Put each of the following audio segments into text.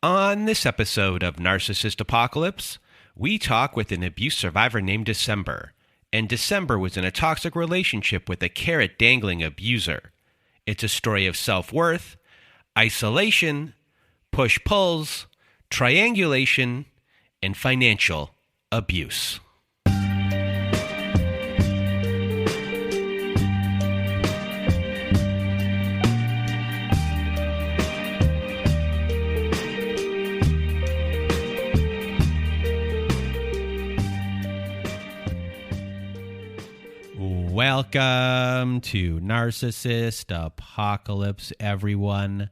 On this episode of Narcissist Apocalypse, we talk with an abuse survivor named December. And December was in a toxic relationship with a carrot dangling abuser. It's a story of self worth, isolation, push pulls, triangulation, and financial abuse. Welcome to Narcissist Apocalypse, everyone.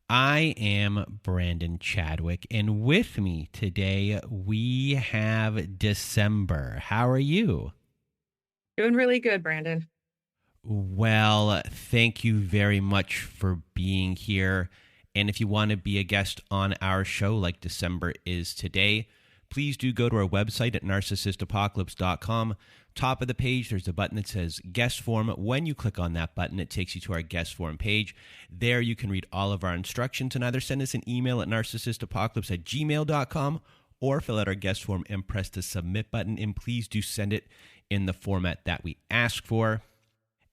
I am Brandon Chadwick, and with me today we have December. How are you? Doing really good, Brandon. Well, thank you very much for being here. And if you want to be a guest on our show like December is today, please do go to our website at narcissistapocalypse.com. Top of the page, there's a button that says guest form. When you click on that button, it takes you to our guest form page. There you can read all of our instructions and either send us an email at narcissistapocalypse@gmail.com or fill out our guest form and press the submit button. And please do send it in the format that we ask for.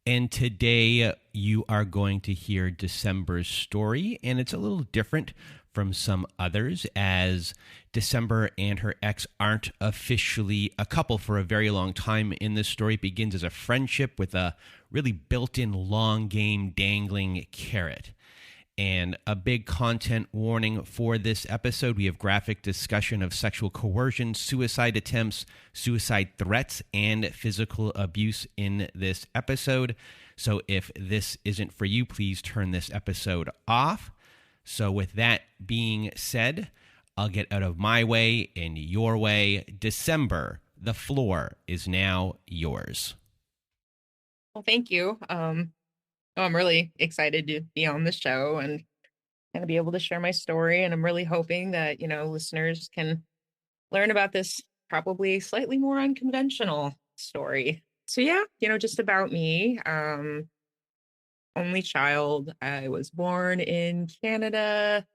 And today you are going to hear December's story, and it's a little different from some others, as December and her ex aren't officially a couple for a very long time. In this story, it begins as a friendship with a really built-in long game dangling carrot. And a big content warning for this episode. We have graphic discussion of sexual coercion, suicide attempts, suicide threats, and physical abuse in this episode. So if this isn't for you, please turn this episode off. So with that being said, I'll get out of my way and your way. December, the floor is now yours. Well, thank you. I'm really excited to be on the show and kind of be able to share my story. And I'm really hoping that, listeners can learn about this probably slightly more unconventional story. So yeah, just about me. Only child. I was born in Canada.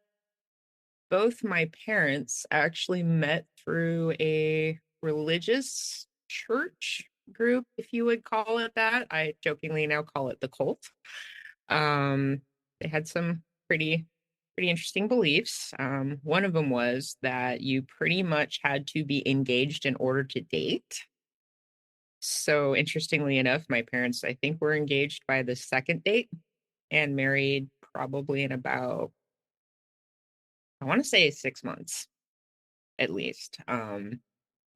Both my parents actually met through a religious church group, if you would call it that. I jokingly now call it the cult. They had some pretty interesting beliefs. One of them was that you pretty much had to be engaged in order to date. So interestingly enough, my parents, I think, were engaged by the second date and married probably in about, I want to say 6 months at least.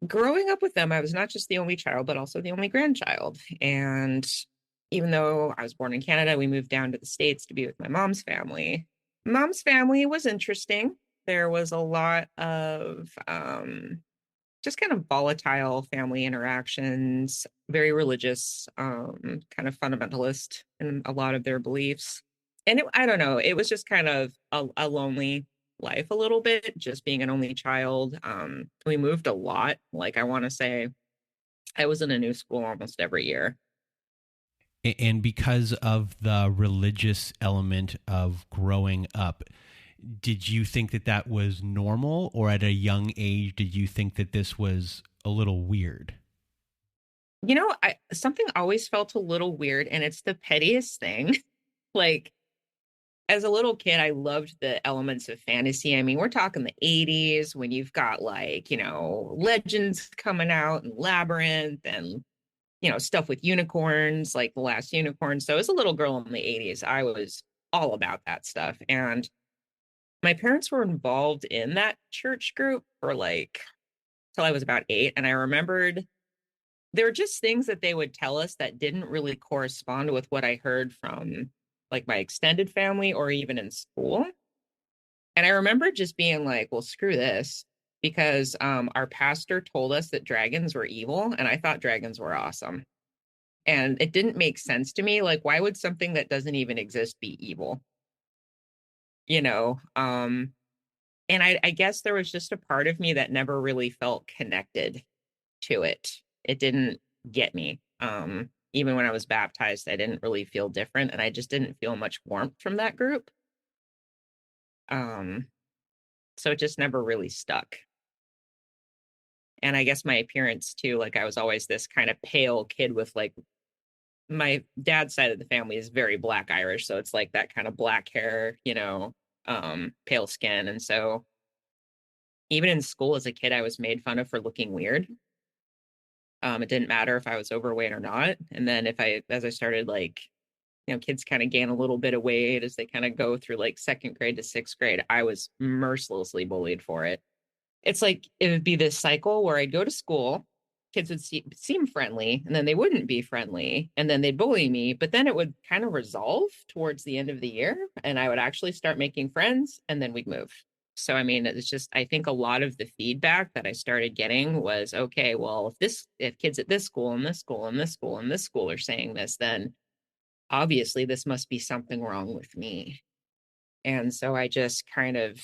Growing up with them, I was not just the only child, but also the only grandchild. And even though I was born in Canada, we moved down to the States to be with my mom's family. Mom's family was interesting. There was a lot of just kind of volatile family interactions, very religious, kind of fundamentalist in a lot of their beliefs. And I don't know, it was just kind of a lonely life a little bit, just being an only child. We moved a lot. Like, I want to say I was in a new school almost every year. And because of the religious element of growing up, did you think that that was normal, or at a young age did you think that this was a little weird? Something always felt a little weird, and it's the pettiest thing. Like, as a little kid, I loved the elements of fantasy. I mean, we're talking the 80s when you've got, like, legends coming out and Labyrinth and stuff with unicorns, like The Last Unicorn. So as a little girl in the 80s, I was all about that stuff. And my parents were involved in that church group for like till I was about 8. And I remembered there were just things that they would tell us that didn't really correspond with what I heard from like my extended family or even in school. And I remember just being like, well, screw this, because our pastor told us that dragons were evil, and I thought dragons were awesome. And it didn't make sense to me. Like, why would something that doesn't even exist be evil? You know? And I guess there was just a part of me that never really felt connected to it. It didn't get me. Even when I was baptized, I didn't really feel different, and I just didn't feel much warmth from that group. Um, So it just never really stuck. And I guess my appearance too, like I was always this kind of pale kid with like my dad's side of the family is very black Irish. So it's like that kind of black hair, pale skin. And so even in school as a kid, I was made fun of for looking weird. It didn't matter if I was overweight or not. And then as I started like, kids kind of gain a little bit of weight as they kind of go through like second grade to sixth grade, I was mercilessly bullied for it. It's like it would be this cycle where I'd go to school, kids would seem friendly, and then they wouldn't be friendly, and then they'd bully me. But then it would kind of resolve towards the end of the year, and I would actually start making friends, and then we'd move. So, I mean, it's just, I think a lot of the feedback that I started getting was, okay, well, if kids at this school and this school and this school and this school are saying this, then obviously this must be something wrong with me. And so I just kind of,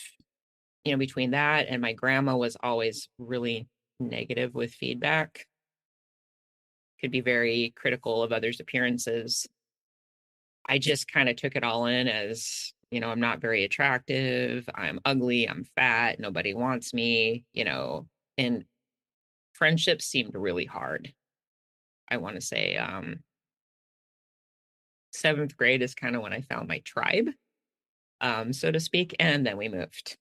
between that and my grandma was always really negative with feedback, could be very critical of others' appearances. I just kind of took it all in as, I'm not very attractive, I'm ugly, I'm fat, nobody wants me, and friendships seemed really hard. I want to say seventh grade is kind of when I found my tribe, so to speak, and then we moved.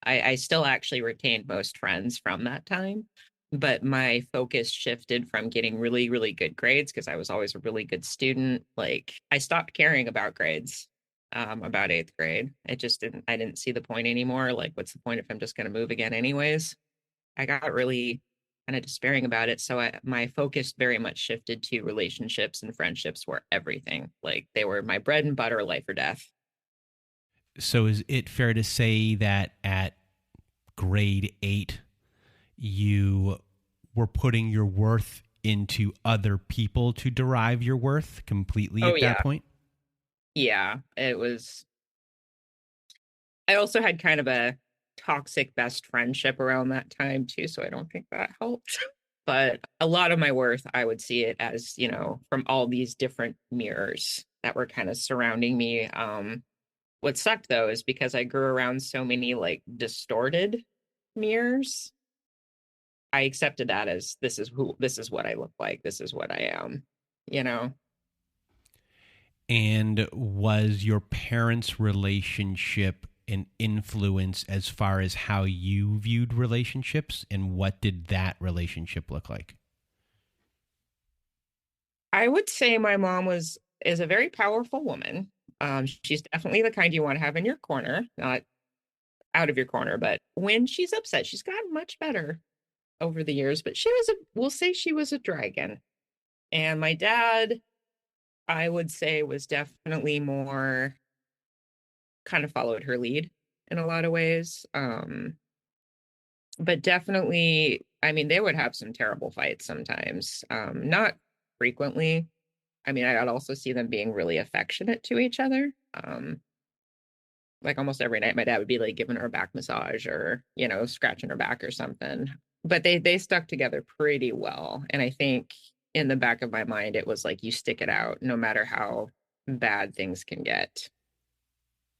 I still actually retained most friends from that time, but my focus shifted from getting really, really good grades because I was always a really good student. Like I stopped caring about grades about eighth grade. I didn't see the point anymore. Like, what's the point if I'm just going to move again anyways? I got really kind of despairing about it. So my focus very much shifted to relationships, and friendships were everything. Like they were my bread and butter, life or death. So is it fair to say that at grade 8, you were putting your worth into other people to derive your worth completely at that point? Yeah, it was. I also had kind of a toxic best friendship around that time too, so I don't think that helped. But a lot of my worth, I would see it as, from all these different mirrors that were kind of surrounding me. What sucked though is because I grew around so many like distorted mirrors, I accepted that as this is what I look like, this is what I am, you know. And was your parents' relationship an influence as far as how you viewed relationships, and what did that relationship look like? I would say my mom is a very powerful woman. She's definitely the kind you want to have in your corner, not out of your corner, but when she's upset, she's gotten much better over the years. But we'll say she was a dragon. And my dad, I would say, was definitely more kind of followed her lead in a lot of ways. But definitely, I mean, they would have some terrible fights sometimes. Not frequently. I mean, I'd also see them being really affectionate to each other. Like almost every night, my dad would be like giving her a back massage or, scratching her back or something. But they stuck together pretty well. And I think in the back of my mind, it was like you stick it out no matter how bad things can get.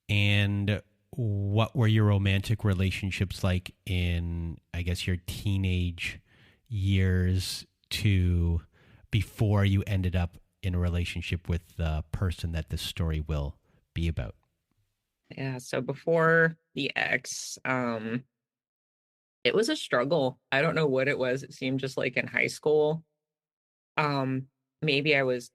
And what were your romantic relationships like in, I guess, your teenage years to before you ended up in a relationship with the person that this story will be about? Yeah, so before the ex, it was a struggle. I don't know what it was. It seemed just like in high school. Maybe I was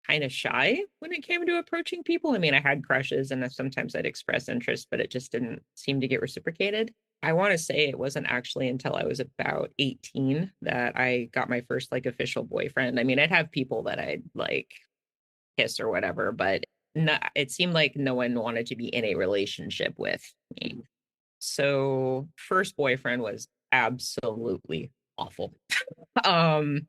kind of shy when it came to approaching people. I mean, I had crushes and sometimes I'd express interest, but it just didn't seem to get reciprocated. I want to say it wasn't actually until I was about 18 that I got my first like official boyfriend. I mean, I'd have people that I'd like kiss or whatever, but it seemed like no one wanted to be in a relationship with me. So first boyfriend was absolutely awful. um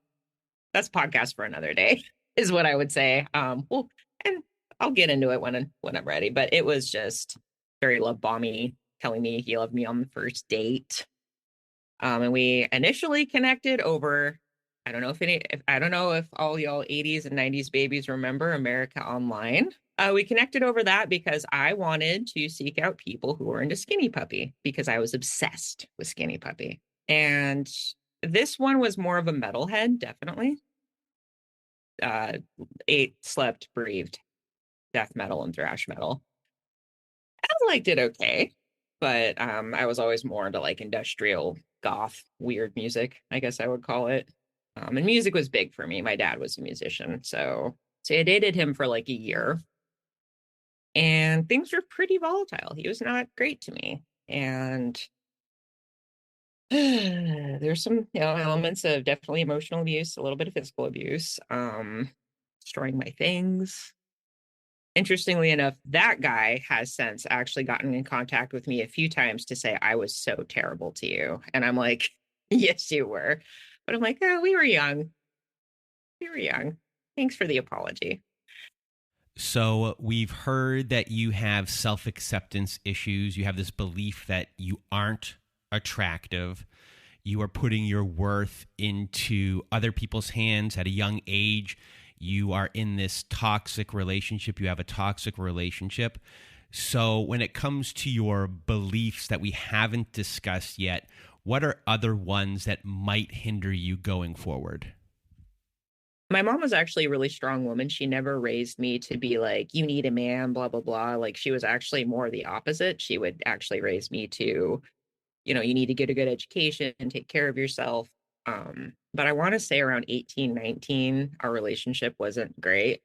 that's podcast for another day is what I would say. Well, and I'll get into it when I'm ready, but it was just very love bomby, telling me he loved me on the first date. And we initially connected over, I don't know if all y'all 80s and 90s babies remember America Online. We connected over that because I wanted to seek out people who were into Skinny Puppy because I was obsessed with Skinny Puppy. And this one was more of a metalhead, definitely. Ate, slept, breathed death metal and thrash metal. I liked it okay, but I was always more into like industrial goth weird music, I guess I would call it. And music was big for me. My dad was a musician, so I dated him for like a year, and things were pretty volatile. He was not great to me, and there's some elements of definitely emotional abuse, a little bit of physical abuse, destroying my things. Interestingly enough, that guy has since actually gotten in contact with me a few times to say I was so terrible to you. And I'm like, yes, you were. But I'm like, oh, we were young. We were young. Thanks for the apology. So we've heard that you have self-acceptance issues. You have this belief that you aren't attractive. You are putting your worth into other people's hands at a young age. You are in this toxic relationship. You have a toxic relationship. So when it comes to your beliefs that we haven't discussed yet, what are other ones that might hinder you going forward? My mom was actually a really strong woman. She never raised me to be like, you need a man, blah, blah, blah. Like, she was actually more the opposite. She would actually raise me to, you need to get a good education and take care of yourself. But I want to say around 18, 19, our relationship wasn't great.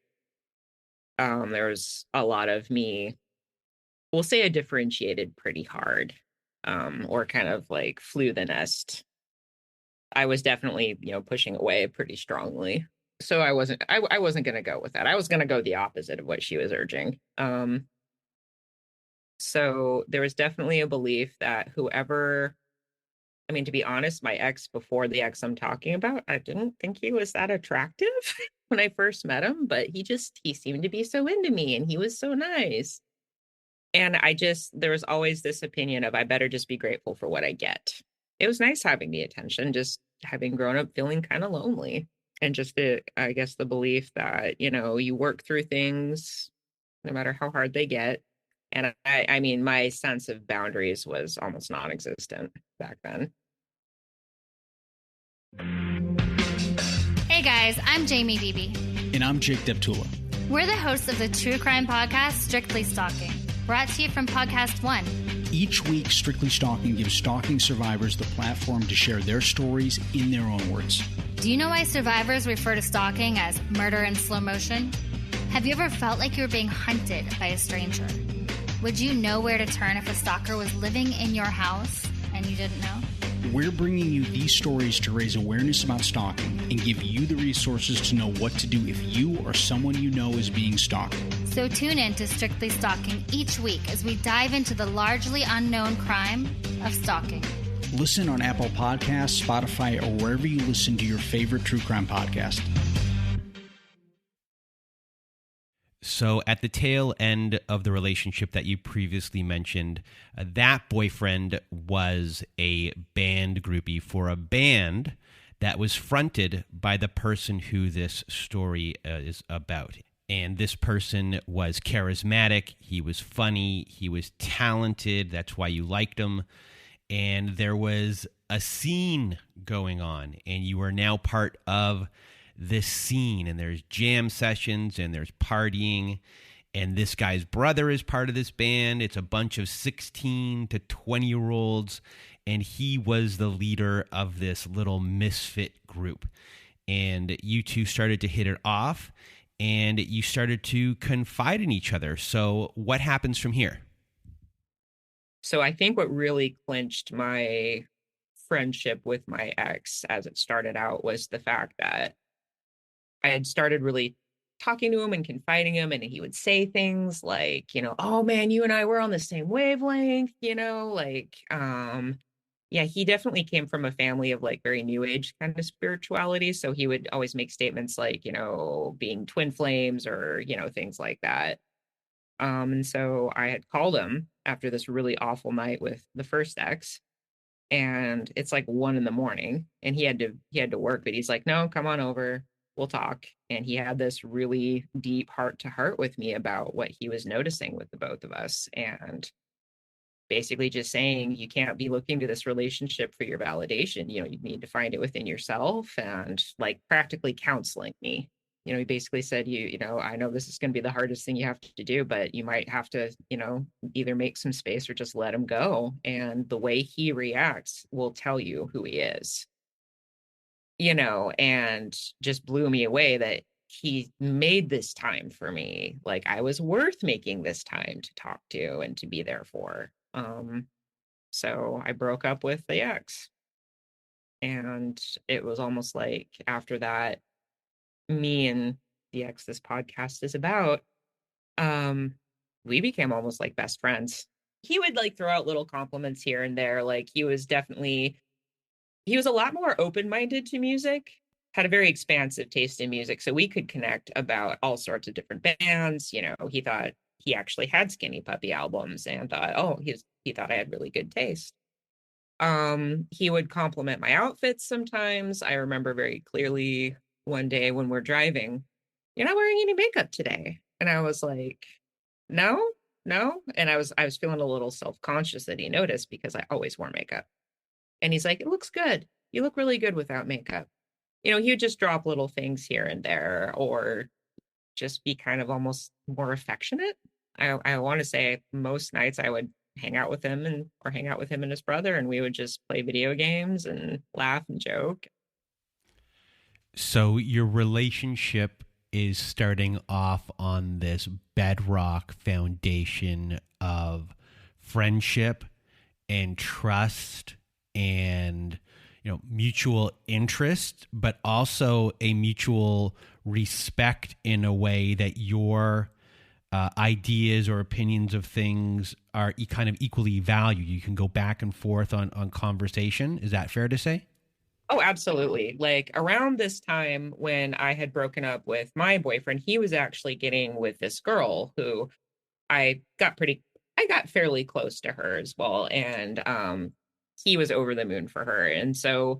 There was a lot of me, we'll say I differentiated pretty hard, or kind of like flew the nest. I was definitely, pushing away pretty strongly. So I wasn't going to go with that. I was going to go the opposite of what she was urging. So there was definitely a belief that whoever, I mean, to be honest, my ex before the ex I'm talking about, I didn't think he was that attractive when I first met him, but he seemed to be so into me and he was so nice. And there was always this opinion of I better just be grateful for what I get. It was nice having the attention, just having grown up feeling kind of lonely. And just I guess the belief that, you work through things no matter how hard they get. And I mean, my sense of boundaries was almost non-existent back then. Hey guys, I'm Jamie Beebe. And I'm Jake Deptula. We're the hosts of the true crime podcast, Strictly Stalking, brought to you from Podcast One. Each week, Strictly Stalking gives stalking survivors the platform to share their stories in their own words. Do you know why survivors refer to stalking as murder in slow motion? Have you ever felt like you were being hunted by a stranger? Would you know where to turn if a stalker was living in your house and you didn't know? We're bringing you these stories to raise awareness about stalking and give you the resources to know what to do if you or someone you know is being stalked. So tune in to Strictly Stalking each week as we dive into the largely unknown crime of stalking. Listen on Apple Podcasts, Spotify, or wherever you listen to your favorite true crime podcast. So at the tail end of the relationship that you previously mentioned, that boyfriend was a band groupie for a band that was fronted by the person who this story is about. And this person was charismatic, he was funny, he was talented, that's why you liked him. And there was a scene going on, and you are now part of this scene, and there's jam sessions and there's partying, and this guy's brother is part of this band. It's a bunch of 16 to 20-year-olds, and he was the leader of this little misfit group. And you two started to hit it off, and you started to confide in each other. So what happens from here? So I think what really clinched my friendship with my ex as it started out was the fact that I had started really talking to him and confiding him, and he would say things like, oh man, you and I were on the same wavelength, yeah, he definitely came from a family of like very new age kind of spirituality. So he would always make statements like, being twin flames or, things like that. And so I had called him after this really awful night with the first ex, and it's like 1 a.m, and he had to work, but he's like, no, come on over. we'll talk. And he had this really deep heart to heart with me about what he was noticing with the both of us. And basically just saying, you can't be looking to this relationship for your validation. You know, you need to find it within yourself, and like practically counseling me. You know, he basically said, you know, I know this is going to be the hardest thing you have to do, but you might have to, you know, either make some space or just let him go. And the way he reacts will tell you who he is, you know, and just blew me away that he made this time for me. Like I was worth making this time to talk to and to be there for. So I broke up with the ex. And it was almost like after that, me and the ex this podcast is about, we became almost like best friends. He would like throw out little compliments here and there. Like he was a lot more open-minded to music, had a very expansive taste in music. So we could connect about all sorts of different bands. You know, he thought he actually had Skinny Puppy albums and thought, oh, he thought I had really good taste. He would compliment my outfits sometimes. I remember very clearly one day when we're driving, "You're not wearing any makeup today." And I was like, "No, no." And I was feeling a little self-conscious that he noticed because I always wore makeup. And he's like, "It looks good. You look really good without makeup." You know, he would just drop little things here and there, or just be kind of almost more affectionate. I want to say most nights I would hang out with him or hang out with him and his brother, and we would just play video games and laugh and joke. So your relationship is starting off on this bedrock foundation of friendship and trust and, you know, mutual interest, but also a mutual respect in a way that your ideas or opinions of things are kind of equally valued. You can go back and forth on conversation. Is that fair to say? Oh, absolutely. Like around this time when I had broken up with my boyfriend, he was actually getting with this girl who I I got fairly close to her as well. And he was over the moon for her. And so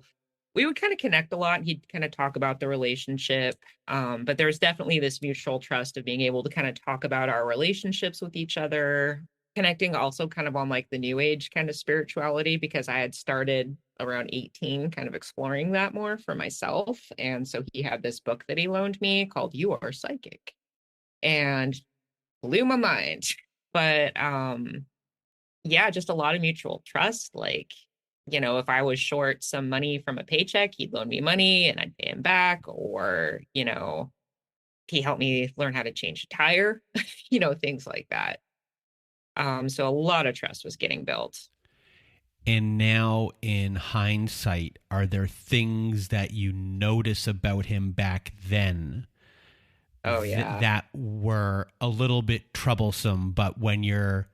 we would kind of connect a lot. He'd kind of talk about the relationship. But there's definitely this mutual trust of being able to kind of talk about our relationships with each other, connecting also kind of on like the new age kind of spirituality, because I had started around 18 kind of exploring that more for myself. And so he had this book that he loaned me called You Are Psychic, and blew my mind. But yeah, just a lot of mutual trust. Like, you know, if I was short some money from a paycheck, he'd loan me money and I'd pay him back. Or, you know, he helped me learn how to change a tire, you know, things like that. So a lot of trust was getting built. And now, in hindsight, are there things that you notice about him back then Oh, yeah. that were a little bit troublesome, but when you're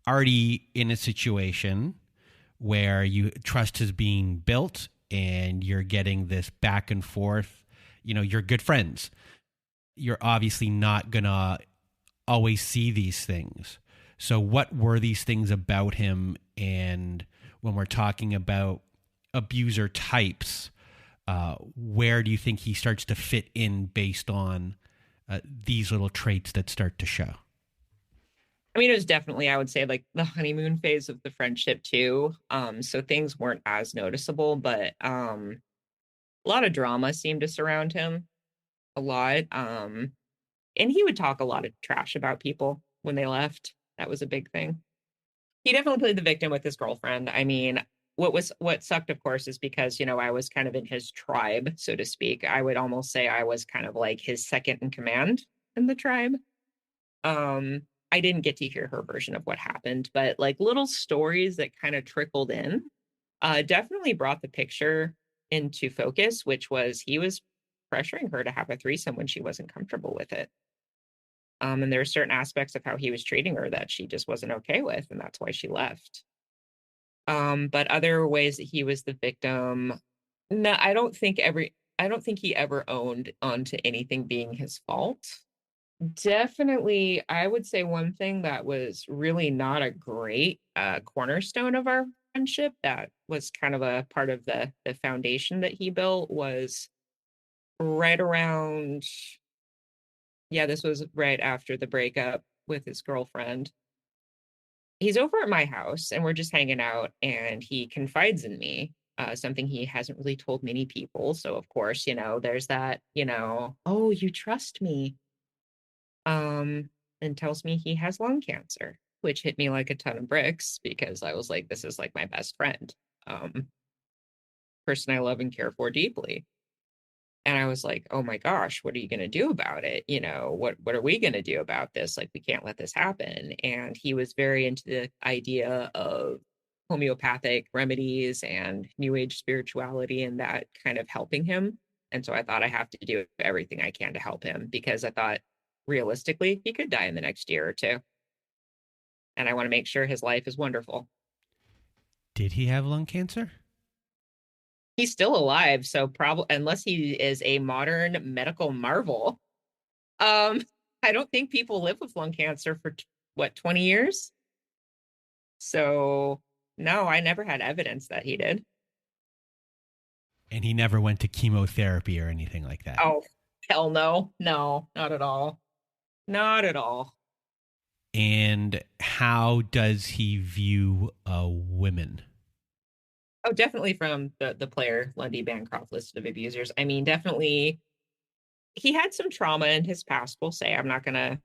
already in a situation where you trust is being built and you're getting this back and forth, you know, you're good friends, you're obviously not gonna always see these things. So what were these things about him? And when we're talking about abuser types, where do you think he starts to fit in based on these little traits that start to show? I mean, it was definitely, I would say, like the honeymoon phase of the friendship too. So things weren't as noticeable, but a lot of drama seemed to surround him a lot. And he would talk a lot of trash about people when they left. That was a big thing. He definitely played the victim with his girlfriend. I mean, what sucked, of course, is because, you know, I was kind of in his tribe, so to speak. I would almost say I was kind of like his second in command in the tribe. I didn't get to hear her version of what happened, but like little stories that kind of trickled in definitely brought the picture into focus, which was he was pressuring her to have a threesome when she wasn't comfortable with it. And there are certain aspects of how he was treating her that she just wasn't okay with, and that's why she left. But other ways that he was the victim, no, I don't think he ever owned onto anything being his fault. Definitely, I would say one thing that was really not a great cornerstone of our friendship, that was kind of a part of the foundation that he built, was right around, yeah, this was right after the breakup with his girlfriend. He's over at my house and we're just hanging out, and he confides in me, something he hasn't really told many people. So, of course, there's that, oh, you trust me. And tells me he has lung cancer, which hit me like a ton of bricks because I was like, this is like my best friend, um, person I love and care for deeply. And I was like, oh my gosh, what are you going to do about it? What are we going to do about this? Like, we can't let this happen. And he was very into the idea of homeopathic remedies and new age spirituality and that kind of helping him. And so I thought I have to do everything I can to help him, because I thought realistically he could die in the next year or two. And I want to make sure his life is wonderful. Did he have lung cancer? He's still alive, so probably, unless he is a modern medical marvel, um, I don't think people live with lung cancer for 20 years. So no, I never had evidence that he did. And he never went to chemotherapy or anything like that? Oh, hell no. No, not at all. Not at all. And how does he view women? Oh, definitely from the player Lundy Bancroft list of abusers. I mean, definitely he had some trauma in his past, we'll say. I'm not going to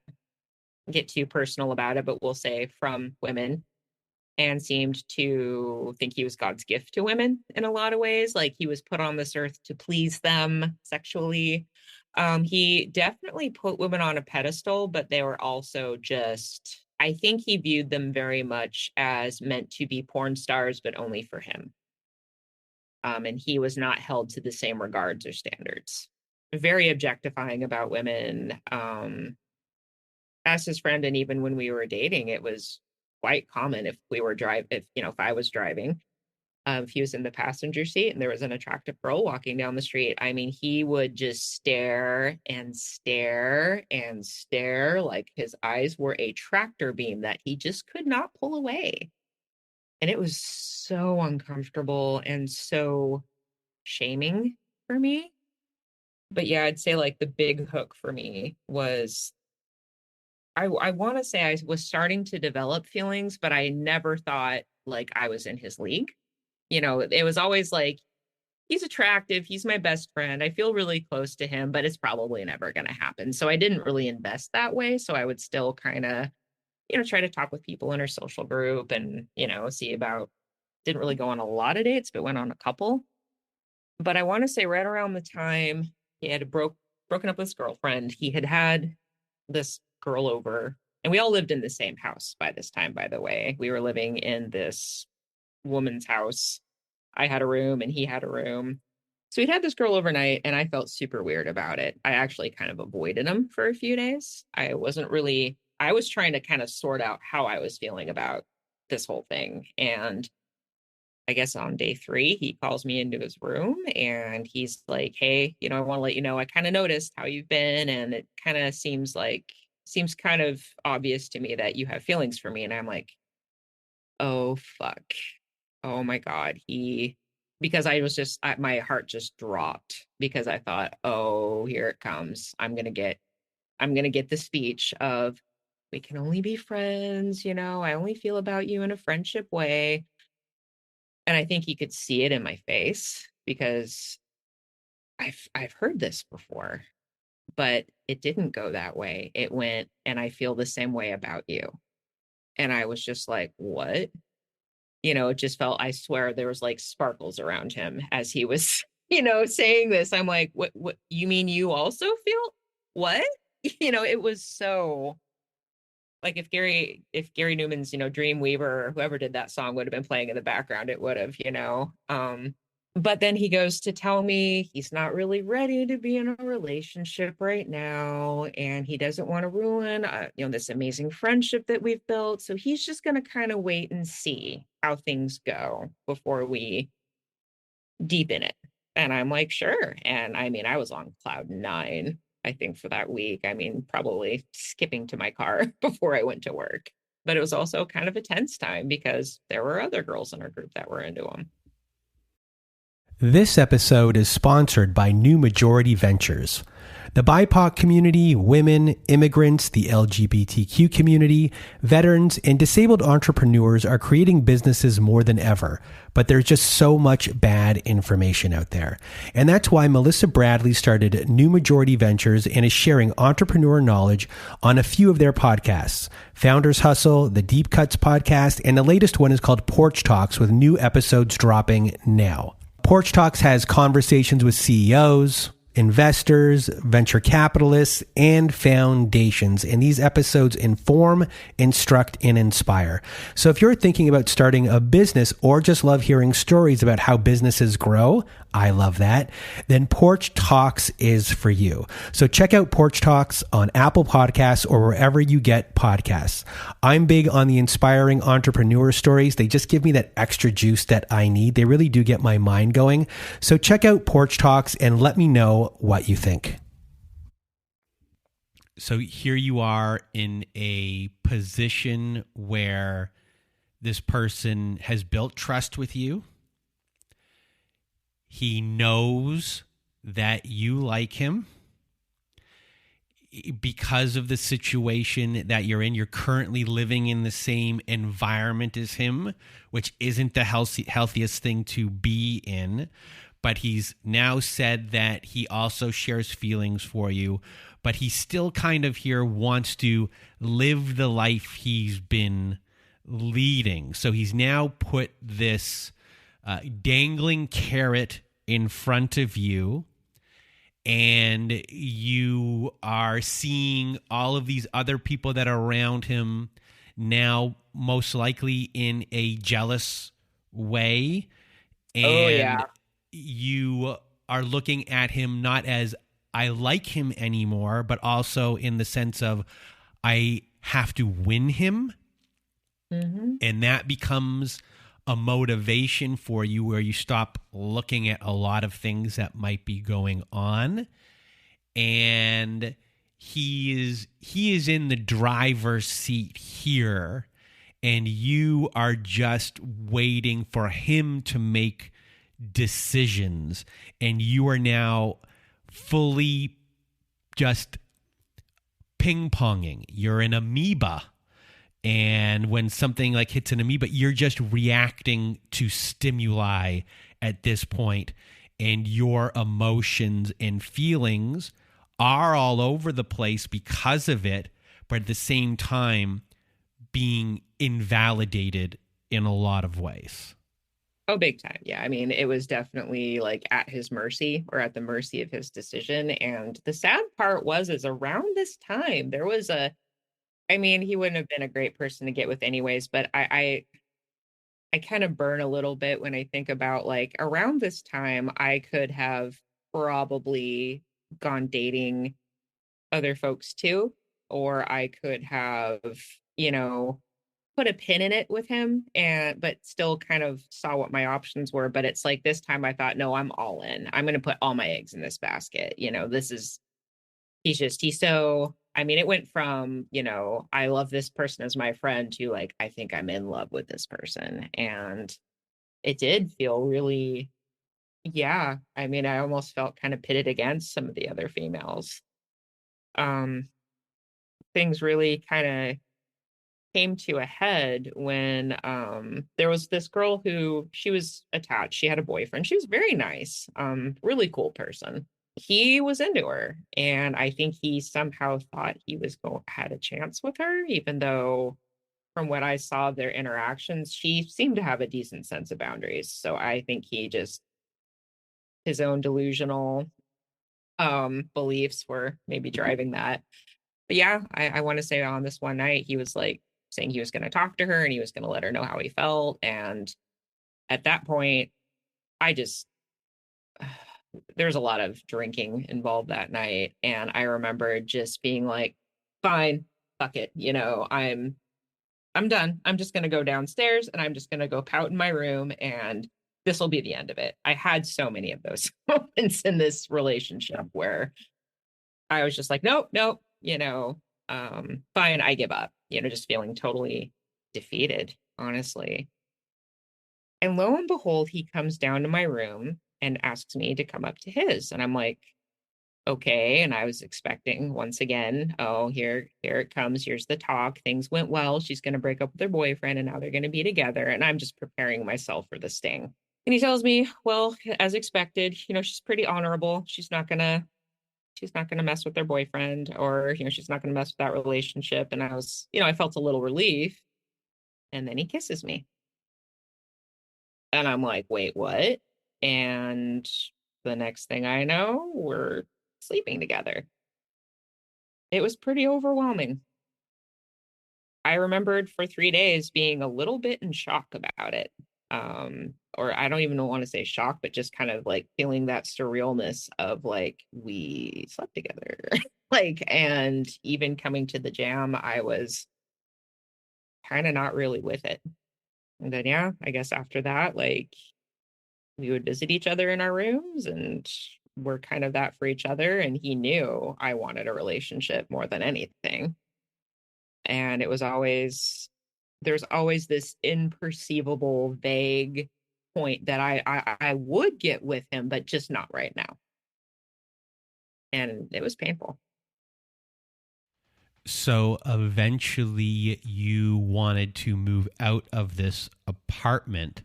get too personal about it, but we'll say from women, and seemed to think he was God's gift to women in a lot of ways. Like, he was put on this earth to please them sexually. He definitely put women on a pedestal, but they were also just, I think he viewed them very much as meant to be porn stars, but only for him. And he was not held to the same regards or standards. Very objectifying about women. As his friend, and even when we were dating, it was quite common if I was driving, if he was in the passenger seat and there was an attractive girl walking down the street, I mean, he would just stare and stare and stare, like his eyes were a tractor beam that he just could not pull away. And it was so uncomfortable and so shaming for me. But yeah, I'd say like the big hook for me was, I want to say I was starting to develop feelings, but I never thought like I was in his league. It was always like, he's attractive, he's my best friend, I feel really close to him, but it's probably never going to happen. So I didn't really invest that way. So I would still kind of, try to talk with people in our social group and, see about, didn't really go on a lot of dates, but went on a couple. But I want to say right around the time he had broken up with his girlfriend, he had this girl over, and we all lived in the same house by this time, by the way. We were living in this woman's house. I had a room and he had a room. So he'd had this girl overnight, and I felt super weird about it. I actually kind of avoided him for a few days. I was trying to kind of sort out how I was feeling about this whole thing. And I guess on day 3, he calls me into his room and he's like, hey, I want to let you know, I kind of noticed how you've been, and it kind of seems kind of obvious to me that you have feelings for me. And I'm like, oh, fuck. Oh my God. Because my heart just dropped, because I thought, oh, here it comes. I'm going to get the speech of, we can only be friends. I only feel about you in a friendship way. And I think he could see it in my face, because I've heard this before, but it didn't go that way. It went, and I feel the same way about you. And I was just like, what? It just felt, I swear there was like sparkles around him as he was, saying this. I'm like, what you mean you also feel what? It was so like, if Gary Newman's, Dreamweaver or whoever did that song would have been playing in the background, it would have, but then he goes to tell me he's not really ready to be in a relationship right now, and he doesn't want to ruin, this amazing friendship that we've built. So he's just going to kind of wait and see how things go before we deepen it. And I'm like, sure. And I mean, I was on cloud 9, I think, for that week. I mean, probably skipping to my car before I went to work. But it was also kind of a tense time because there were other girls in our group that were into him. This episode is sponsored by New Majority Ventures. The BIPOC community, women, immigrants, the LGBTQ community, veterans, and disabled entrepreneurs are creating businesses more than ever, but there's just so much bad information out there. And that's why Melissa Bradley started New Majority Ventures and is sharing entrepreneur knowledge on a few of their podcasts. Founders Hustle, the Deep Cuts podcast, and the latest one is called Porch Talks, with new episodes dropping now. Porch Talks has conversations with CEOs, investors, venture capitalists, and foundations. And these episodes inform, instruct, and inspire. So if you're thinking about starting a business or just love hearing stories about how businesses grow, I love that, then Porch Talks is for you. So check out Porch Talks on Apple Podcasts or wherever you get podcasts. I'm big on the inspiring entrepreneur stories. They just give me that extra juice that I need. They really do get my mind going. So check out Porch Talks and let me know what you think. So here you are in a position where this person has built trust with you. He knows that you like him because of the situation that you're in. You're currently living in the same environment as him, which isn't the healthiest thing to be in. But he's now said that he also shares feelings for you, but he still kind of here wants to live the life he's been leading. So he's now put this dangling carrot in front of you, and you are seeing all of these other people that are around him now, most likely in a jealous way. And you are looking at him not as I like him anymore, but also in the sense of I have to win him. Mm-hmm. And that becomes a motivation for you, where you stop looking at a lot of things that might be going on. And he is in the driver's seat here, and you are just waiting for him to make decisions, and you are now fully just ping-ponging. You're an amoeba. And when something like hits an amoeba, you're just reacting to stimuli at this point, and your emotions and feelings are all over the place because of it, but at the same time being invalidated in a lot of ways. Oh, big time. Yeah. I mean, it was definitely like at his mercy, or at the mercy of his decision. And the sad part is around this time, there was he wouldn't have been a great person to get with anyways, but I kind of burn a little bit when I think about, like, around this time, I could have probably gone dating other folks too, or I could have, put a pin in it with him, but still kind of saw what my options were. But it's like this time I thought, no, I'm all in. I'm going to put all my eggs in this basket. It went from, I love this person as my friend to, like, I think I'm in love with this person. And it did feel really, I almost felt kind of pitted against some of the other females. Things really kind of came to a head when there was this girl who, she was attached. She had a boyfriend. She was very nice, really cool person. He was into her, and I think he somehow thought he had a chance with her, even though from what I saw of their interactions, she seemed to have a decent sense of boundaries. So I think he just, his own delusional beliefs were maybe driving that. But yeah, I want to say on this one night, he was like saying he was going to talk to her and he was going to let her know how he felt. And at that point, there's a lot of drinking involved that night. And I remember just being like, fine, fuck it. I'm done. I'm just going to go downstairs and I'm just going to go pout in my room, and this will be the end of it. I had so many of those moments in this relationship where I was just like, nope, fine, I give up, just feeling totally defeated, honestly. And lo and behold, he comes down to my room and asks me to come up to his. And I'm like, okay. And I was expecting once again, oh, here it comes. Here's the talk. Things went well. She's going to break up with her boyfriend and now they're going to be together. And I'm just preparing myself for the sting. And he tells me, well, as expected, she's pretty honorable. She's not going to mess with their boyfriend, or, she's not going to mess with that relationship. And I was, I felt a little relief. And then he kisses me. And I'm like, wait, what? And the next thing I know, we're sleeping together. It was pretty overwhelming. I remembered for 3 days being a little bit in shock about it. Or I don't even want to say shock, but just kind of like feeling that surrealness of like, we slept together. And even coming to the jam, I was kind of not really with it. And then, yeah, I guess after that, like, we would visit each other in our rooms and we're kind of that for each other. And he knew I wanted a relationship more than anything. And it was there's always this imperceivable, vague point that I would get with him, but just not right now. And it was painful. So eventually you wanted to move out of this apartment,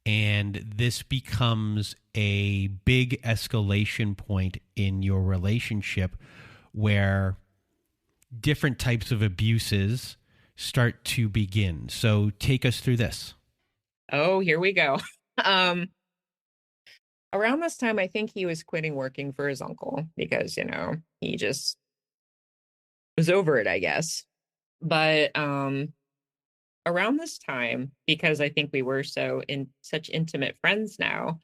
and this becomes a big escalation point in your relationship where different types of abuses start to begin. So take us through this. Oh, here we go. Around this time, I think he was quitting working for his uncle because, he just was over it, I guess. But around this time, because I think we were such intimate friends now,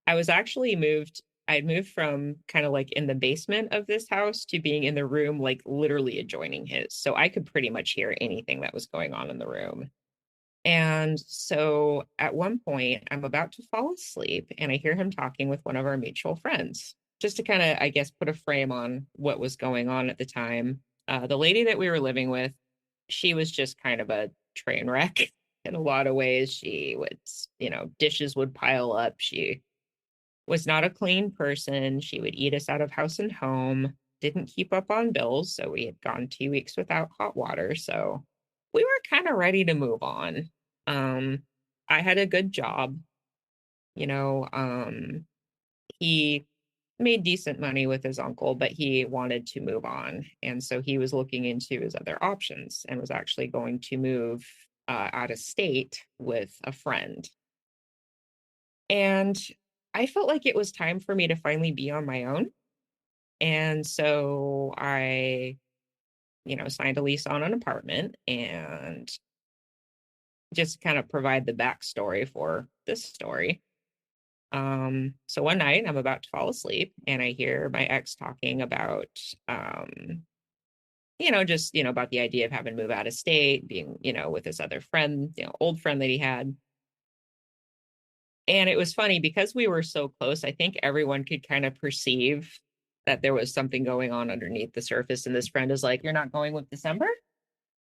I had moved from kind of like in the basement of this house to being in the room, like literally adjoining his. So I could pretty much hear anything that was going on in the room. And so at one point, I'm about to fall asleep and I hear him talking with one of our mutual friends. Just to kind of, I guess, put a frame on what was going on at the time. The lady that we were living with, she was just kind of a train wreck in a lot of ways. She would, dishes would pile up. She was not a clean person. She would eat us out of house and home, didn't keep up on bills. So we had gone 2 weeks without hot water. So we were kind of ready to move on. I had a good job, he made decent money with his uncle, but he wanted to move on. And so he was looking into his other options and was actually going to move out of state with a friend. And I felt like it was time for me to finally be on my own. And so I, signed a lease on an apartment, and just kind of provide the backstory for this story. So one night I'm about to fall asleep and I hear my ex talking about, about the idea of having to move out of state, being, with this other friend, old friend that he had. And it was funny because we were so close. I think everyone could kind of perceive that there was something going on underneath the surface. And this friend is like, "You're not going with December?"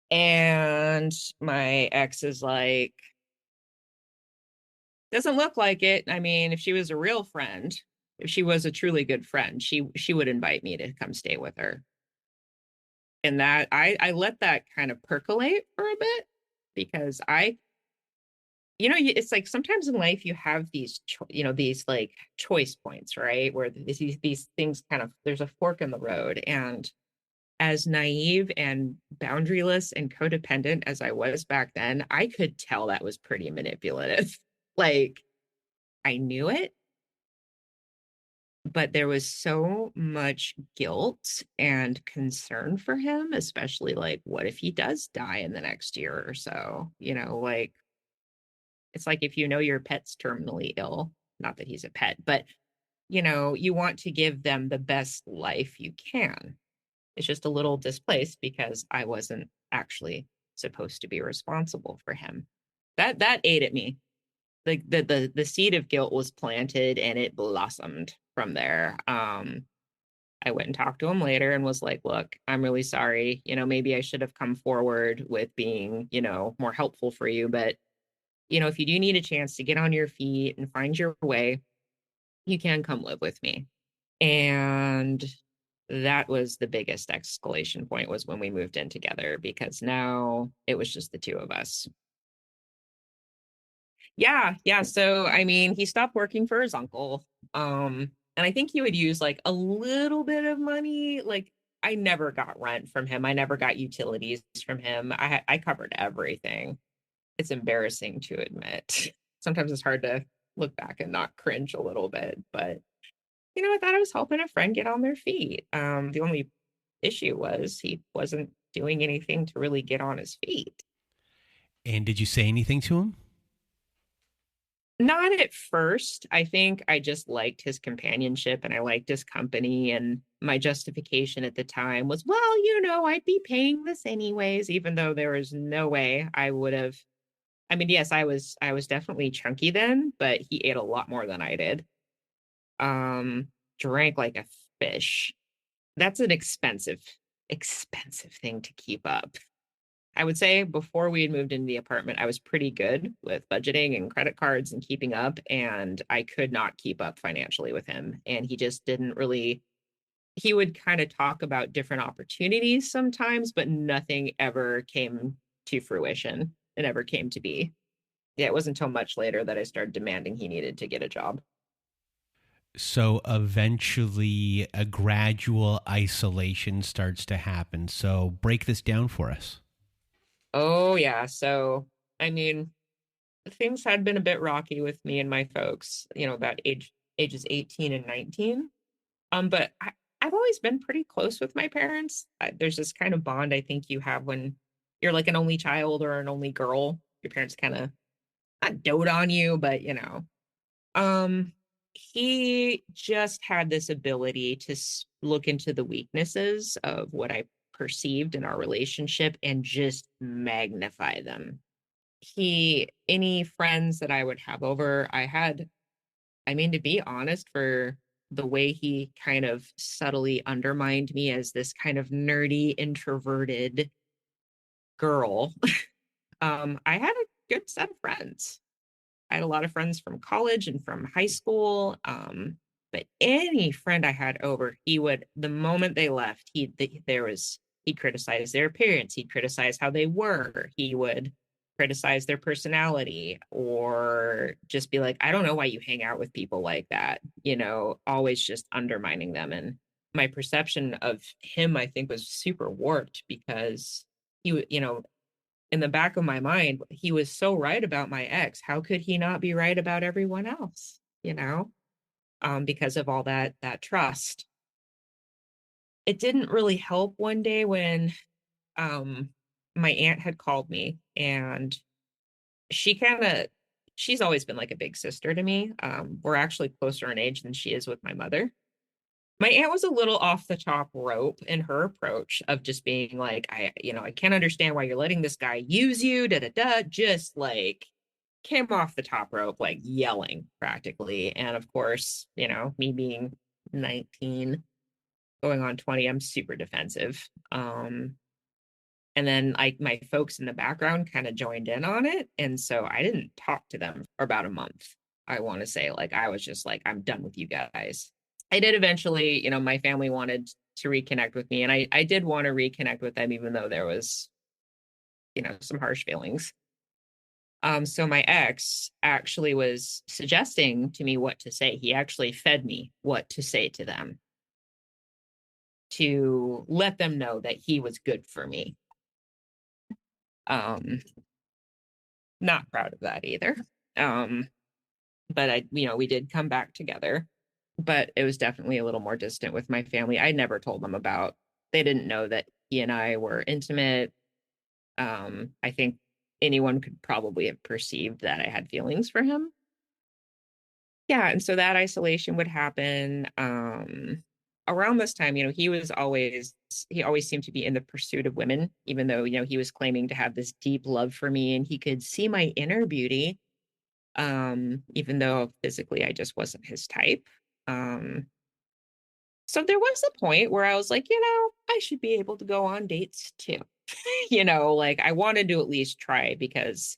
And my ex is like, "Doesn't look like it. I mean, if she was a real friend, if she was a truly good friend, she would invite me to come stay with her." And that I let that kind of percolate for a bit, because it's like sometimes in life you have these these like choice points, right, where these things kind of, there's a fork in the road. And as naive and boundaryless and codependent as I was back then, I could tell that was pretty manipulative. Like, I knew it, but there was so much guilt and concern for him, especially like, what if he does die in the next year or so? Like, it's like if your pet's terminally ill, not that he's a pet, but you want to give them the best life you can. It's just a little displaced because I wasn't actually supposed to be responsible for him. That ate at me. Like the seed of guilt was planted and it blossomed from there. I went and talked to him later and was like, "Look, I'm really sorry. Maybe I should have come forward with being, more helpful for you. But, if you do need a chance to get on your feet and find your way, you can come live with me. And that was the biggest escalation point, was when we moved in together, because now it was just the two of us. Yeah. So, I mean, he stopped working for his uncle. And I think he would use like a little bit of money. Like, I never got rent from him. I never got utilities from him. I covered everything. It's embarrassing to admit. Sometimes it's hard to look back and not cringe a little bit, but I thought I was helping a friend get on their feet. The only issue was he wasn't doing anything to really get on his feet. And did you say anything to him? Not at first. I think I just liked his companionship and I liked his company. And my justification at the time was, well, I'd be paying this anyways, even though there was no way I would have. I mean, yes, I was definitely chunky then, but he ate a lot more than I did. Drank like a fish. That's an expensive thing to keep up. I would say before we had moved into the apartment, I was pretty good with budgeting and credit cards and keeping up, and I could not keep up financially with him. And he just didn't really, he would kind of talk about different opportunities sometimes, but nothing ever came to fruition. It never came to be. Yeah, it wasn't until much later that I started demanding he needed to get a job. So eventually a gradual isolation starts to happen. So break this down for us. Oh, yeah. So, I mean, things had been a bit rocky with me and my folks, about ages 18 and 19. But I've always been pretty close with my parents. There's this kind of bond I think you have when you're like an only child or an only girl. Your parents kind of not dote on you, but he just had this ability to look into the weaknesses of what I perceived in our relationship and just magnify them. Any friends that I would have over, to be honest, for the way he kind of subtly undermined me as this kind of nerdy, introverted girl, I had a good set of friends. I had a lot of friends from college and from high school. But any friend I had over, the moment they left, he'd criticize their appearance. He'd criticize how they were. He would criticize their personality, or just be like, I don't know why you hang out with people like that, always just undermining them. And my perception of him, I think, was super warped, because he, in the back of my mind, he was so right about my ex. How could he not be right about everyone else? Because of all that trust. It didn't really help one day when my aunt had called me, and she's always been like a big sister to me. We're actually closer in age than she is with my mother. My aunt was a little off the top rope in her approach of just being like, I can't understand why you're letting this guy use you, just like came off the top rope, like yelling practically. And of course, me being 19, going on 20, I'm super defensive. And then my folks in the background kind of joined in on it. And so I didn't talk to them for about a month. I want to say, like, I was just like, I'm done with you guys. I did eventually, my family wanted to reconnect with me, and I did want to reconnect with them, even though there was, some harsh feelings. So my ex actually was suggesting to me what to say. He actually fed me what to say to them to let them know that he was good for me. Not proud of that either. But we did come back together, but it was definitely a little more distant with my family. I never told them they didn't know that he and I were intimate. I think anyone could probably have perceived that I had feelings for him. Yeah. And so that isolation would happen. Around this time, he always seemed to be in the pursuit of women, even though, he was claiming to have this deep love for me, and he could see my inner beauty. Even though physically I just wasn't his type. So there was a point where I was like, I should be able to go on dates too. Like, I wanted to at least try, because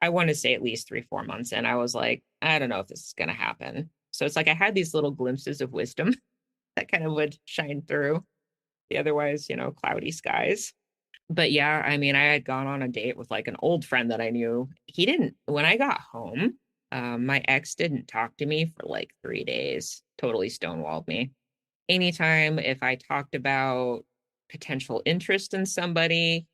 I want to say at least 3-4 months. And I was like, I don't know if this is going to happen. So it's like I had these little glimpses of wisdom that kind of would shine through the otherwise, cloudy skies. But yeah, I mean, I had gone on a date with like an old friend that I knew. He didn't, when I got home, my ex didn't talk to me for like 3 days, totally stonewalled me. Anytime if I talked about potential interest in somebody,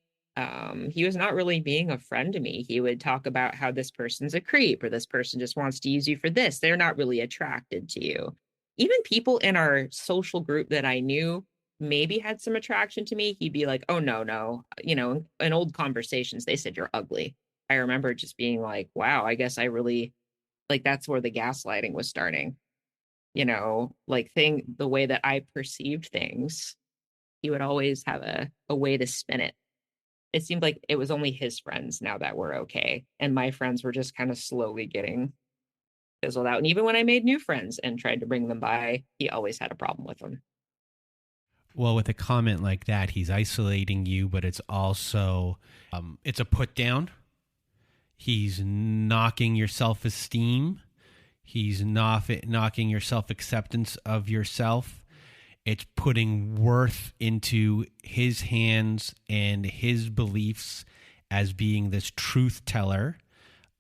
he was not really being a friend to me. He would talk about how this person's a creep or this person just wants to use you for this. They're not really attracted to you. Even people in our social group that I knew maybe had some attraction to me, he'd be like, oh, no. In old conversations, they said you're ugly. I remember just being like, wow, I guess I really, like, that's where the gaslighting was starting. Like the way that I perceived things, he would always have a way to spin it. It seemed like it was only his friends now that were okay. And my friends were just kind of slowly getting fizzled out. And even when I made new friends and tried to bring them by, he always had a problem with them. Well, with a comment like that, he's isolating you, but it's also, it's a put down. He's knocking your self-esteem. He's knocking your self-acceptance of yourself. It's putting worth into his hands and his beliefs as being this truth teller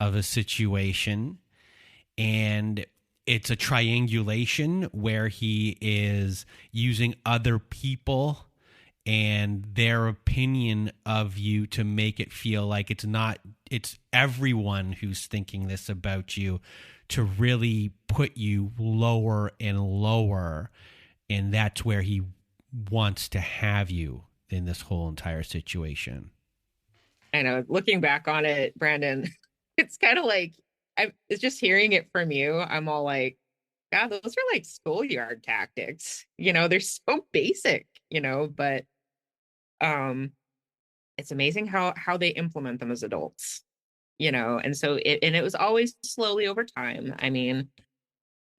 of a situation. And it's a triangulation where he is using other people and their opinion of you to make it feel like it's everyone who's thinking this about you, to really put you lower and lower. And that's where he wants to have you in this whole entire situation. I know, looking back on it, Brandon, it's kind of like, it's just hearing it from you. I'm all like, God, those are like schoolyard tactics. They're so basic, but it's amazing how they implement them as adults, and so it was always slowly over time. I mean,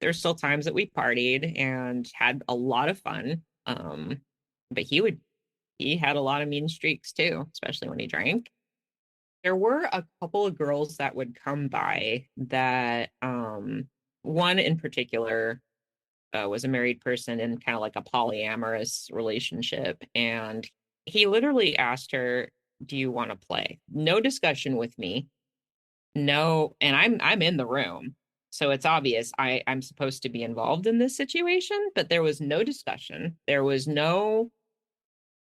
there's still times that we partied and had a lot of fun. But he had a lot of mean streaks too, especially when he drank. There were a couple of girls that would come by that, one in particular was a married person in kind of like a polyamorous relationship. And he literally asked her, do you want to play? No discussion with me. No. And I'm in the room. So it's obvious I'm supposed to be involved in this situation, but there was no discussion. There was no,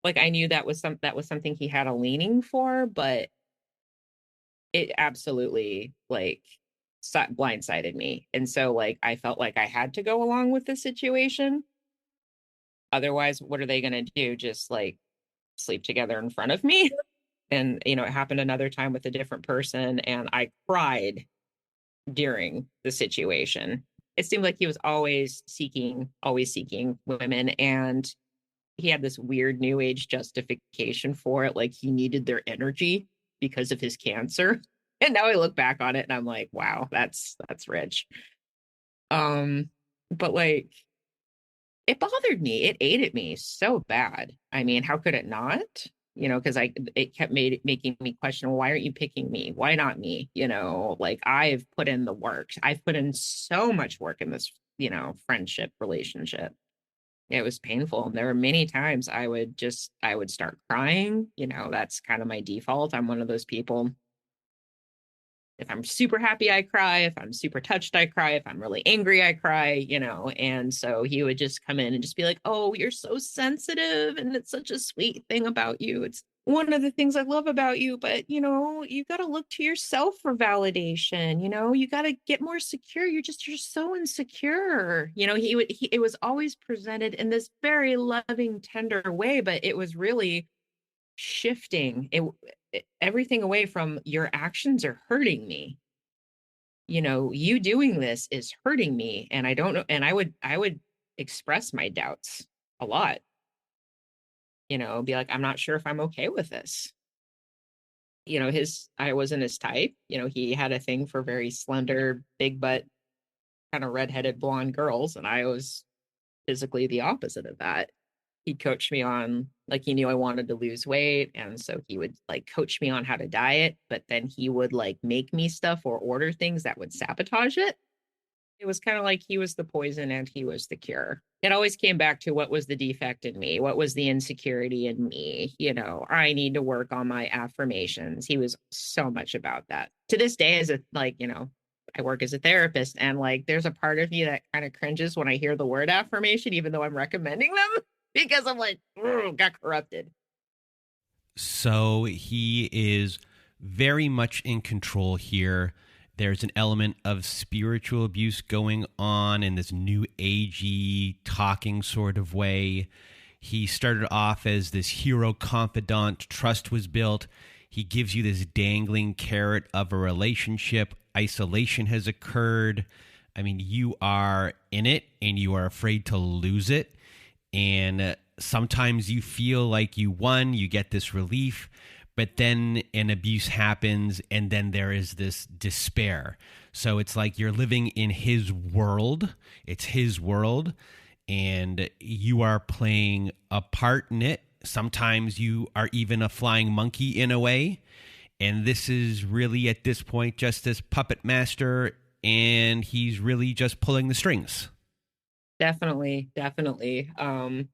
like, I knew that was something he had a leaning for, but it absolutely like blindsided me. And so like, I felt like I had to go along with the situation. Otherwise, what are they going to do? Just like sleep together in front of me? And, it happened another time with a different person, and I cried during the situation. It seemed like he was always seeking women, and he had this weird new age justification for it, like he needed their energy because of his cancer. And now I look back on it and I'm like, wow, that's rich. But like, it bothered me. It ate at me so bad. I mean, how could it not? Because it kept making me question, well, why aren't you picking me? Why not me? Like, I've put in the work. I've put in so much work in this, friendship relationship. It was painful. And there were many times I would start crying. That's kind of my default. I'm one of those people. If I'm super happy, I cry. If I'm super touched, I cry. If I'm really angry, I cry, and so he would just come in and just be like, oh, you're so sensitive. And it's such a sweet thing about you. It's one of the things I love about you. But, you got to look to yourself for validation. You got to get more secure. You're so insecure. It was always presented in this very loving, tender way, but it was really shifting everything away from your actions are hurting me. You doing this is hurting me, and I don't know. And I would express my doubts a lot. Be like, I'm not sure if I'm okay with this. I wasn't his type. He had a thing for very slender, big butt, kind of redheaded blonde girls, and I was physically the opposite of that. He coached me on, like, he knew I wanted to lose weight. And so he would like coach me on how to diet, but then he would like make me stuff or order things that would sabotage it. It was kind of like he was the poison and he was the cure. It always came back to what was the defect in me, what was the insecurity in me. I need to work on my affirmations. He was so much about that. To this day, as a I work as a therapist, and like there's a part of me that kind of cringes when I hear the word affirmation, even though I'm recommending them, because I'm like, got corrupted. So he is very much in control here. There's an element of spiritual abuse going on in this new agey talking sort of way. He started off as this hero confidant. Trust was built. He gives you this dangling carrot of a relationship. Isolation has occurred. I mean, you are in it and you are afraid to lose it. And sometimes you feel like you won, you get this relief, but then an abuse happens and then there is this despair. So it's like you're living in his world. It's his world and you are playing a part in it. Sometimes you are even a flying monkey in a way. And this is really at this point just this puppet master, and he's really just pulling the strings. Definitely. It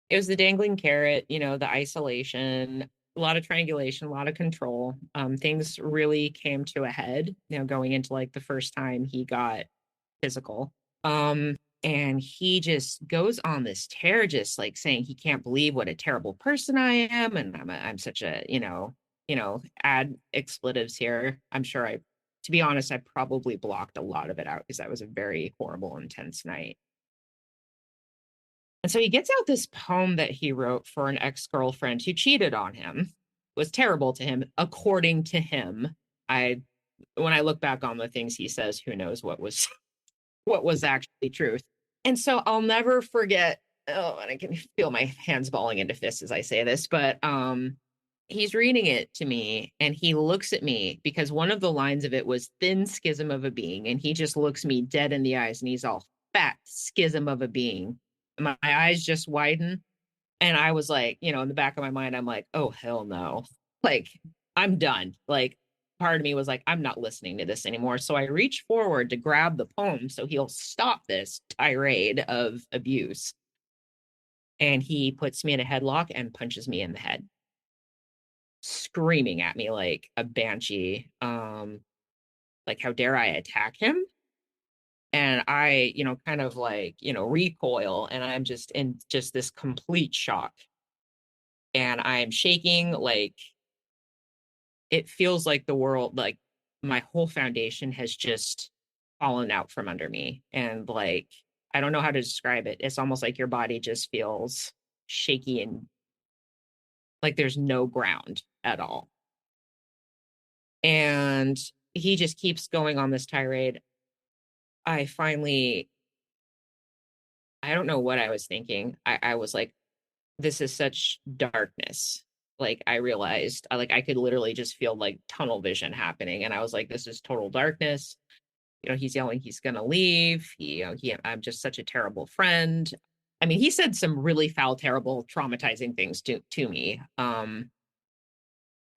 was the dangling carrot, the isolation, a lot of triangulation, a lot of control. Things really came to a head, going into like the first time he got physical. And he just goes on this tear, just like saying he can't believe what a terrible person I am, and I'm such a, add expletives here. I'm sure to be honest, I probably blocked a lot of it out because that was a very horrible, intense night. And so he gets out this poem that he wrote for an ex-girlfriend who cheated on him, was terrible to him, according to him. When I look back on the things he says, who knows what was actually truth. And so I'll never forget, and I can feel my hands balling into fists as I say this, but he's reading it to me and he looks at me because one of the lines of it was thin schism of a being. And he just looks me dead in the eyes and he's all fat schism of a being. My eyes just widen. And I was like, in the back of my mind, I'm like, oh, hell no. Like, I'm done. Like, part of me was like, I'm not listening to this anymore. So I reach forward to grab the poem so he'll stop this tirade of abuse. And he puts me in a headlock and punches me in the head, screaming at me like a banshee. Like, how dare I attack him? And I, kind of like, recoil, and I'm just in just this complete shock. And I'm shaking, like, it feels like the world, like my whole foundation has just fallen out from under me. And like, I don't know how to describe it. It's almost like your body just feels shaky and like there's no ground at all. And he just keeps going on this tirade. I don't know what I was thinking. I was like, this is such darkness. Like, I realized I could literally just feel like tunnel vision happening. And I was like, this is total darkness. He's yelling, he's going to leave. I'm just such a terrible friend. I mean, he said some really foul, terrible, traumatizing things to me. But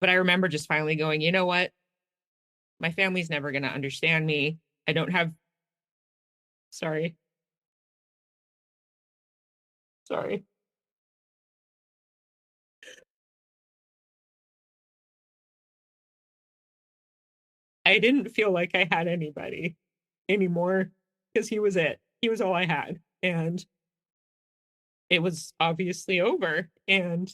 I remember just finally going, you know what? My family's never going to understand me. I don't have, sorry. I didn't feel like I had anybody anymore because he was it. He was all I had. And it was obviously over and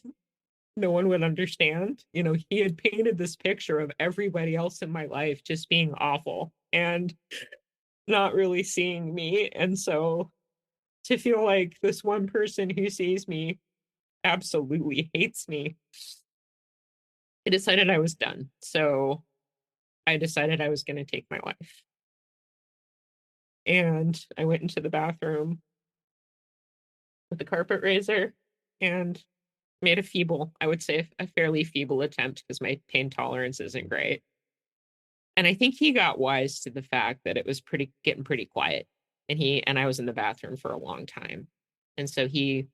no one would understand. He had painted this picture of everybody else in my life just being awful and not really seeing me. And so to feel like this one person who sees me absolutely hates me, I decided I was done. So I decided I was going to take my life. And I went into the bathroom with a carpet razor and made I would say a fairly feeble attempt because my pain tolerance isn't great. And I think he got wise to the fact that it was getting pretty quiet. And I was in the bathroom for a long time. And so he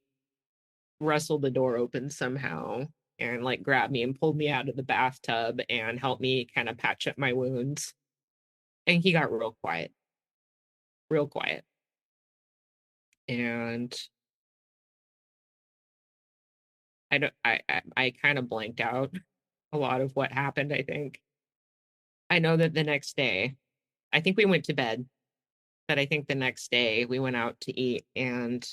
wrestled the door open somehow and like grabbed me and pulled me out of the bathtub and helped me kind of patch up my wounds. And he got real quiet real quiet. And I kind of blanked out a lot of what happened, I think. I know that the next day, I think we went to bed, but I think the next day we went out to eat, and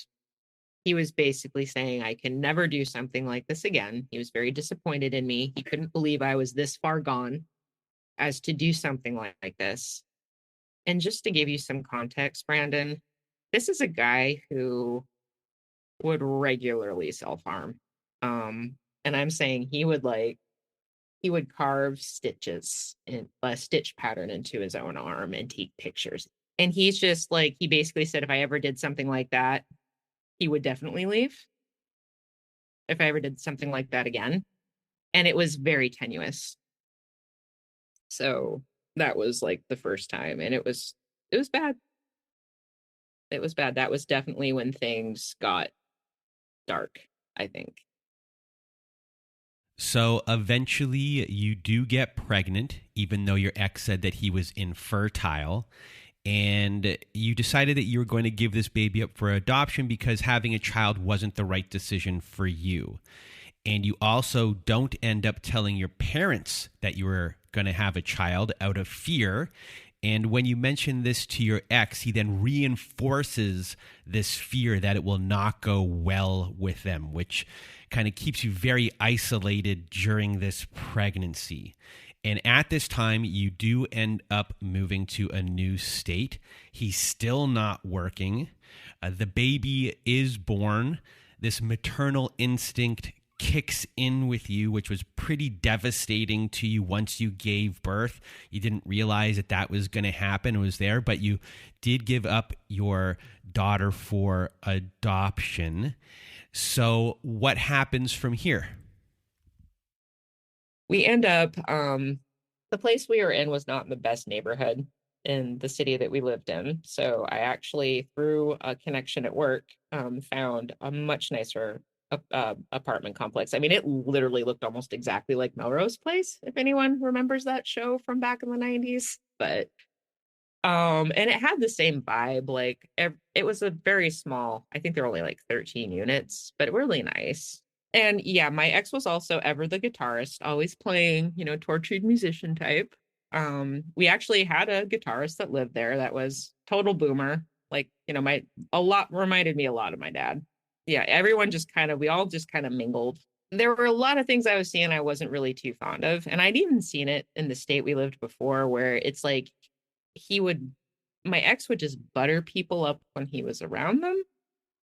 he was basically saying, I can never do something like this again. He was very disappointed in me. He couldn't believe I was this far gone as to do something like this. And just to give you some context, Brandon, this is a guy who would regularly self-harm. And I'm saying he would carve stitches and a stitch pattern into his own arm and take pictures. And he's just like, he basically said, if I ever did something like that, he would definitely leave. If I ever did something like that again. And it was very tenuous. So that was like the first time. And it was bad. It was bad. That was definitely when things got dark, I think. So eventually you do get pregnant, even though your ex said that he was infertile. And you decided that you were going to give this baby up for adoption because having a child wasn't the right decision for you. And you also don't end up telling your parents that you were going to have a child out of fear. And when you mention this to your ex, he then reinforces this fear that it will not go well with them, which kind of keeps you very isolated during this pregnancy. And at this time, you do end up moving to a new state. He's still not working. The baby is born. This maternal instinct kicks in with you, which was pretty devastating to you once you gave birth. You didn't realize that that was going to happen. It was there, but you did give up your daughter for adoption. So what happens from here? We end up, the place we were in was not in the best neighborhood in the city that we lived in. So I actually, through a connection at work, found a much nicer apartment complex. I mean, it literally looked almost exactly like Melrose Place, if anyone remembers that show from back in the 90s. But and it had the same vibe. Like it was a very small, I think there were only like 13 units, but really nice. And yeah, my ex was also ever the guitarist, always playing, tortured musician type. We actually had a guitarist that lived there that was total boomer. Like, reminded me a lot of my dad. Yeah, we all just kind of mingled. There were a lot of things I was seeing I wasn't really too fond of. And I'd even seen it in the state we lived before, where it's like my ex would just butter people up when he was around them.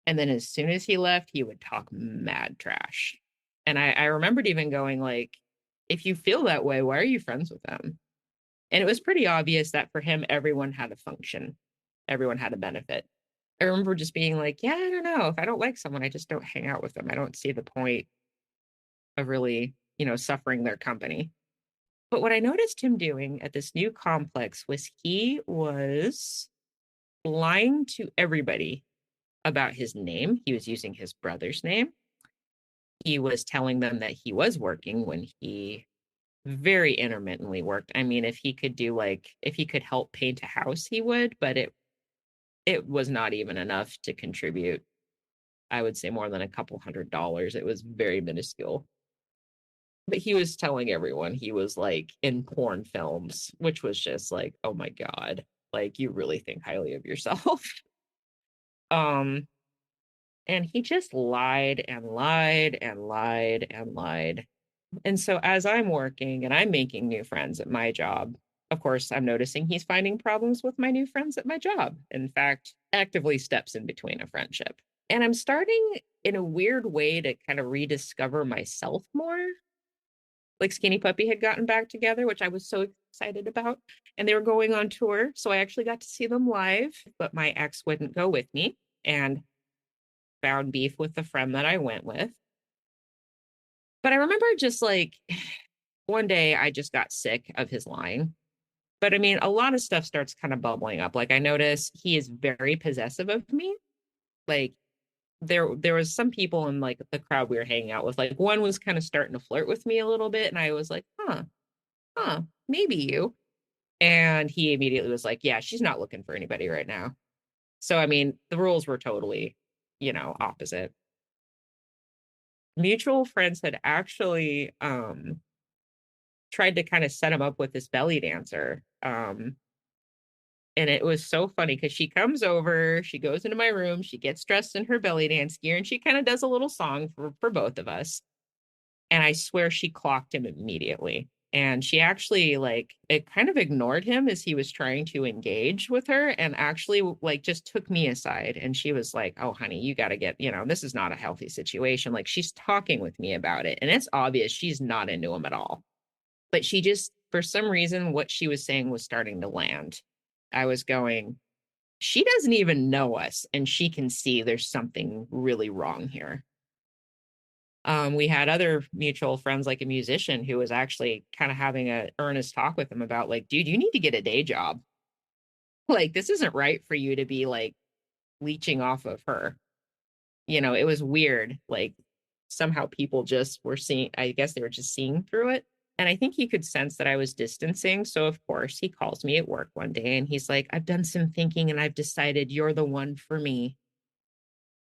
And then as soon as he left, he would talk mad trash. And I remembered even going like, if you feel that way, why are you friends with them? And it was pretty obvious that for him, everyone had a function. Everyone had a benefit. I remember just being like, yeah, I don't know. If I don't like someone, I just don't hang out with them. I don't see the point of really, suffering their company. But what I noticed him doing at this new complex was he was lying to everybody about his name. He was using his brother's name. He was telling them that he was working when he very intermittently worked. I mean, if he could help paint a house, he would, but it was not even enough to contribute, I would say, more than a couple $100. It was very minuscule. But he was telling everyone he was like in porn films, which was just like, oh my God, like you really think highly of yourself. And he just lied and lied and lied and lied. And so as I'm working and I'm making new friends at my job, of course, I'm noticing he's finding problems with my new friends at my job. In fact, actively steps in between a friendship. And I'm starting in a weird way to kind of rediscover myself more. Like Skinny Puppy had gotten back together, which I was so excited about. And they were going on tour. So I actually got to see them live, but my ex wouldn't go with me and found beef with the friend that I went with. But I remember just like one day I just got sick of his lying. But I mean, a lot of stuff starts kind of bubbling up. Like I notice he is very possessive of me. Like there was some people in like the crowd we were hanging out with. Like one was kind of starting to flirt with me a little bit. And I was like, maybe you. And he immediately was like, yeah, she's not looking for anybody right now. So, I mean, the rules were totally, opposite. Mutual friends had actually tried to kind of set him up with this belly dancer. And it was so funny because she comes over, she goes into my room, she gets dressed in her belly dance gear, and she kind of does a little song for both of us. And I swear she clocked him immediately. And she actually it kind of ignored him as he was trying to engage with her, and actually just took me aside. And she was like, "Oh, honey, you got to get, this is not a healthy situation." Like, she's talking with me about it. And it's obvious she's not into him at all. But she just, for some reason, what she was saying was starting to land. I was going, she doesn't even know us, and she can see there's something really wrong here. We had other mutual friends, like a musician who was actually kind of having an earnest talk with him about dude, you need to get a day job. This isn't right for you to be leeching off of her. It was weird. Somehow people just were seeing, I guess they were just seeing through it. And I think he could sense that I was distancing. So of course he calls me at work one day and he's like, "I've done some thinking and I've decided you're the one for me."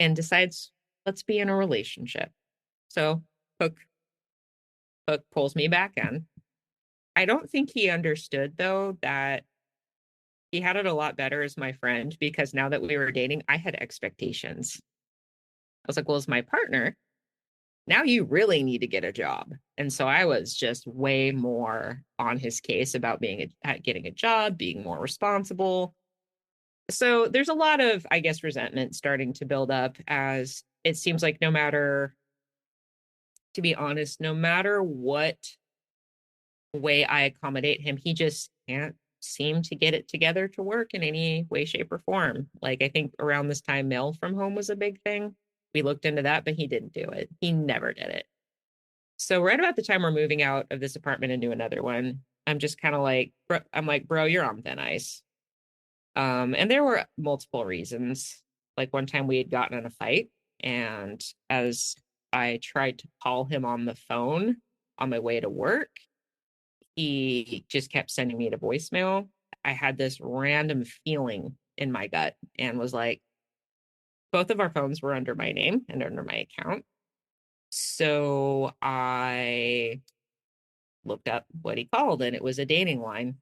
And decides, let's be in a relationship. So Hook pulls me back in. I don't think he understood, though, that he had it a lot better as my friend, because now that we were dating, I had expectations. I was like, well, as my partner, now you really need to get a job. And so I was just way more on his case about getting a job, being more responsible. So there's a lot of, I guess, resentment starting to build up, as it seems like to be honest, no matter what way I accommodate him, he just can't seem to get it together to work in any way, shape, or form. I think around this time, mail from home was a big thing. We looked into that, but he didn't do it. He never did it. So right about the time we're moving out of this apartment into another one, I'm just kind of bro, you're on thin ice. And there were multiple reasons. One time we had gotten in a fight, and as I tried to call him on the phone on my way to work, he just kept sending me to voicemail. I had this random feeling in my gut and was like, both of our phones were under my name and under my account. So I looked up what he called, and it was a dating line.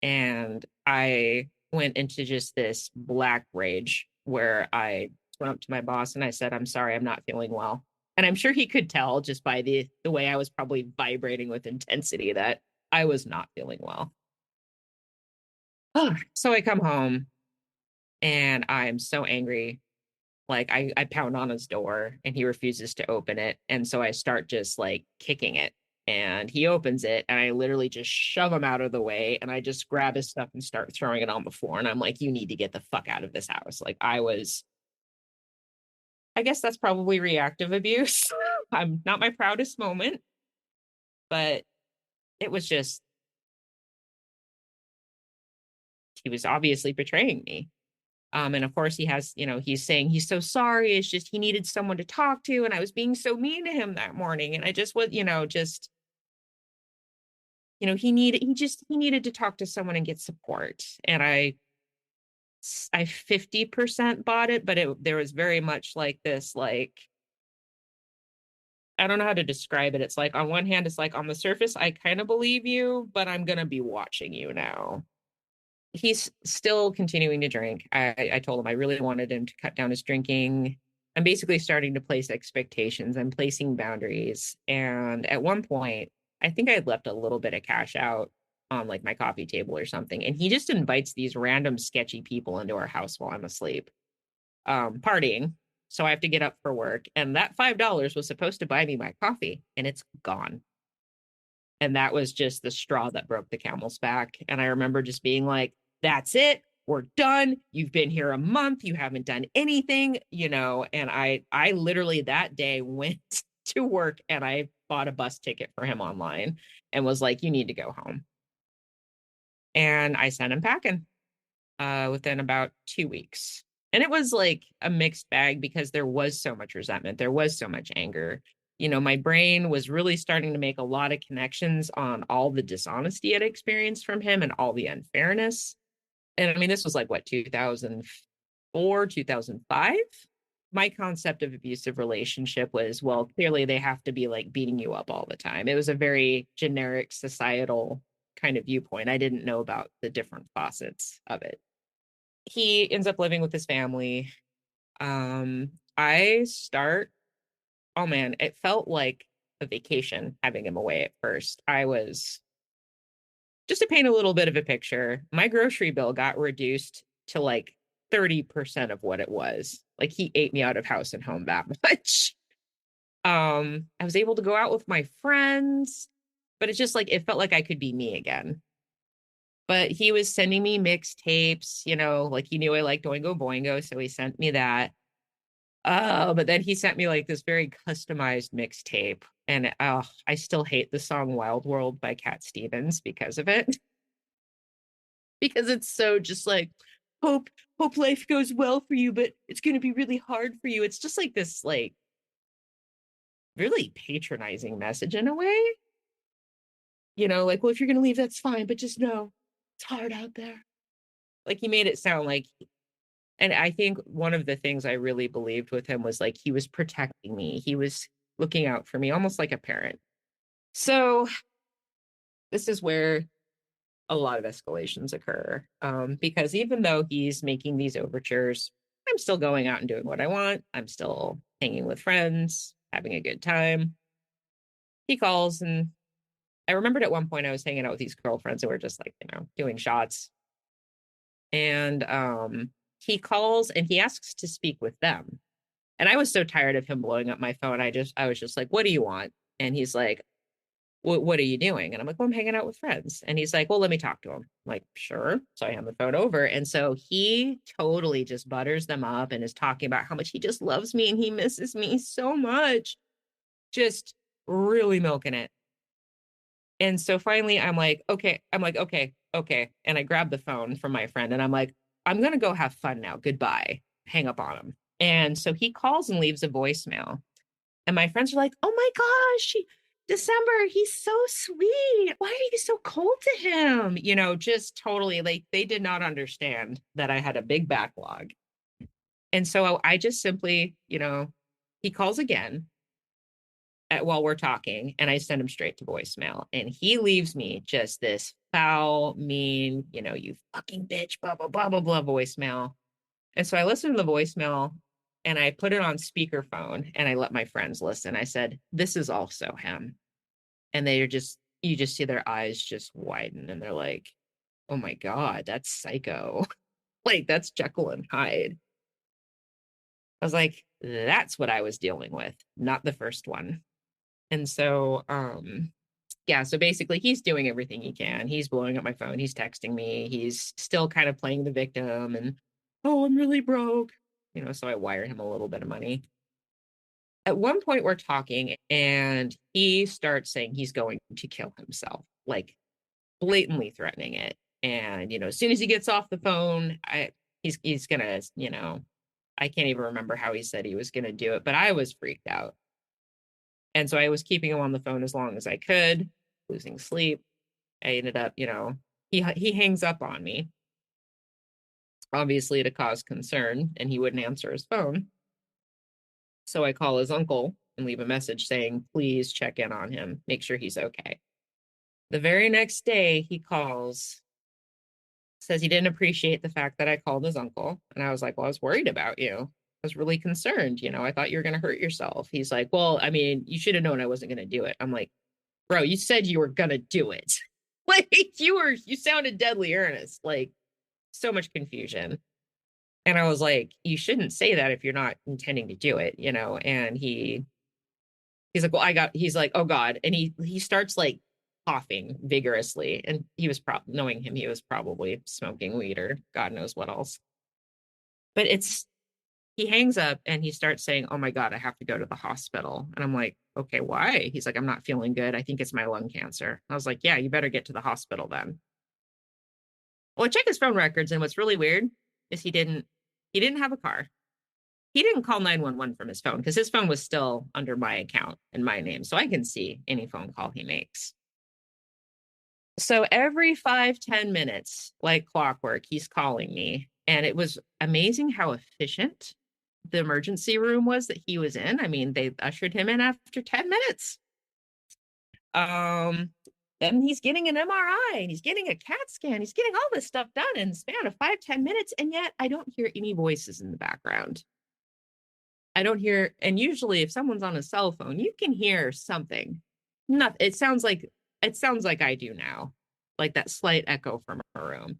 And I went into just this black rage where I went up to my boss and I said, "I'm sorry, I'm not feeling well." And I'm sure he could tell just by the way I was probably vibrating with intensity that I was not feeling well. So I come home and I'm so angry. I pound on his door and he refuses to open it. And so I start just kicking it, and he opens it, and I literally just shove him out of the way, and I just grab his stuff and start throwing it on the floor. And I'm like, "You need to get the fuck out of this house." I guess that's probably reactive abuse. I'm not my proudest moment, but it was just, he was obviously betraying me. And of course he has, he's saying he's so sorry. It's just, he needed someone to talk to. And I was being so mean to him that morning. And I just was, he needed to talk to someone and get support. And I 50% bought it, but there was very much this, I don't know how to describe it. It's on one hand, it's on the surface, I kind of believe you, but I'm going to be watching you now. He's still continuing to drink. I told him I really wanted him to cut down his drinking. I'm basically starting to place expectations. I'm placing boundaries. And at one point, I think I had left a little bit of cash out on my coffee table or something. And he just invites these random sketchy people into our house while I'm asleep, partying. So I have to get up for work. And that $5 was supposed to buy me my coffee, and it's gone. And that was just the straw that broke the camel's back. And I remember just being like, "That's it. We're done. You've been here a month. You haven't done anything, And I literally that day went to work and I bought a bus ticket for him online and was like, "You need to go home." And I sent him packing within about 2 weeks. And it was a mixed bag, because there was so much resentment. There was so much anger. My brain was really starting to make a lot of connections on all the dishonesty I'd experienced from him and all the unfairness. And I mean, this was like what, 2004, 2005? My concept of abusive relationship was, well, clearly they have to be like beating you up all the time. It was a very generic societal kind of viewpoint. I didn't know about the different facets of it. He ends up living with his family. I start, oh man, it felt like a vacation having him away at first. I was, just to paint a little bit of a picture, my grocery bill got reduced to like 30% of what it was. Like he ate me out of house and home that much. I was able to go out with my friends, but it's just like it felt like I could be me again. But he was sending me mixtapes, you know, like he knew I liked Oingo Boingo, so he sent me that. But then he sent me like this very customized mixtape, and I still hate the song Wild World by Cat Stevens because of it. Because it's so just like, hope life goes well for you, but it's going to be really hard for you. It's just like this like really patronizing message in a way. You know, like, well, if you're going to leave, that's fine, but just know it's hard out there. Like he made it sound like, and I think one of the things I really believed with him was like he was protecting me. He was looking out for me, almost like a parent. So this is where a lot of escalations occur, because even though he's making these overtures, I'm still going out and doing what I want. I'm still hanging with friends, having a good time. He calls, and I remembered at one point I was hanging out with these girlfriends who were just like, you know, doing shots. And he calls and he asks to speak with them. And I was so tired of him blowing up my phone. I was just like, what do you want? And he's like, what are you doing? And I'm like, well, I'm hanging out with friends. And he's like, well, let me talk to him. I'm like, sure. So I hand the phone over. And so he totally just butters them up and is talking about how much he just loves me and he misses me so much. Just really milking it. And so finally I'm like, okay. And I grab the phone from my friend and I'm like, I'm going to go have fun now. Goodbye. Hang up on him. And so he calls and leaves a voicemail. And my friends are like, oh my gosh, December, he's so sweet. Why are you so cold to him? You know, just totally like they did not understand that I had a big backlog. And so I just simply, you know, he calls again while we're talking and I send him straight to voicemail. And he leaves me just this foul, mean, you know, you fucking bitch, blah, blah, blah, blah, blah voicemail. And so I listened to the voicemail and I put it on speakerphone and I let my friends listen. I said, this is also him. And they are just, you just see their eyes just widen and they're like, oh my God, that's psycho. Like that's Jekyll and Hyde. I was like, that's what I was dealing with, not the first one. And so, yeah, so basically he's doing everything he can. He's blowing up my phone. He's texting me. He's still kind of playing the victim and, oh, I'm really broke. You know, so I wire him a little bit of money. At one point we're talking and he starts saying he's going to kill himself, like blatantly threatening it. And, you know, as soon as he gets off the phone, he's gonna, you know, I can't even remember how he said he was gonna do it, but I was freaked out. And so I was keeping him on the phone as long as I could, losing sleep. I ended up, you know, he hangs up on me, obviously to cause concern, and he wouldn't answer his phone. So I call his uncle and leave a message saying, please check in on him, make sure he's okay. The very next day he calls, says he didn't appreciate the fact that I called his uncle. And I was like, well, I was worried about you. I was really concerned. You know, I thought you were going to hurt yourself. He's like, well, I mean, you should have known I wasn't going to do it. I'm like, bro, you said you were going to do it. Like you sounded deadly earnest, like so much confusion. And I was like, you shouldn't say that if you're not intending to do it, you know? And he's like, well, he's like, oh God. And he starts like coughing vigorously. And he was knowing him, he was probably smoking weed or God knows what else. But he hangs up and he starts saying, oh my God, I have to go to the hospital. And I'm like, okay, why? He's like, I'm not feeling good. I think it's my lung cancer. I was like, yeah, you better get to the hospital then. Well, I checked his phone records, and what's really weird is he didn't have a car. He didn't call 911 from his phone because his phone was still under my account and my name. So I can see any phone call he makes. So every 5-10 minutes, like clockwork, he's calling me. And it was amazing how efficient the emergency room was that he was in. I mean, they ushered him in after 10 minutes. Then he's getting an MRI and he's getting a CAT scan. He's getting all this stuff done in the span of 5-10 minutes. And yet I don't hear any voices in the background. I don't hear, and usually if someone's on a cell phone, you can hear something. Nothing. It sounds like I do now, like that slight echo from a room.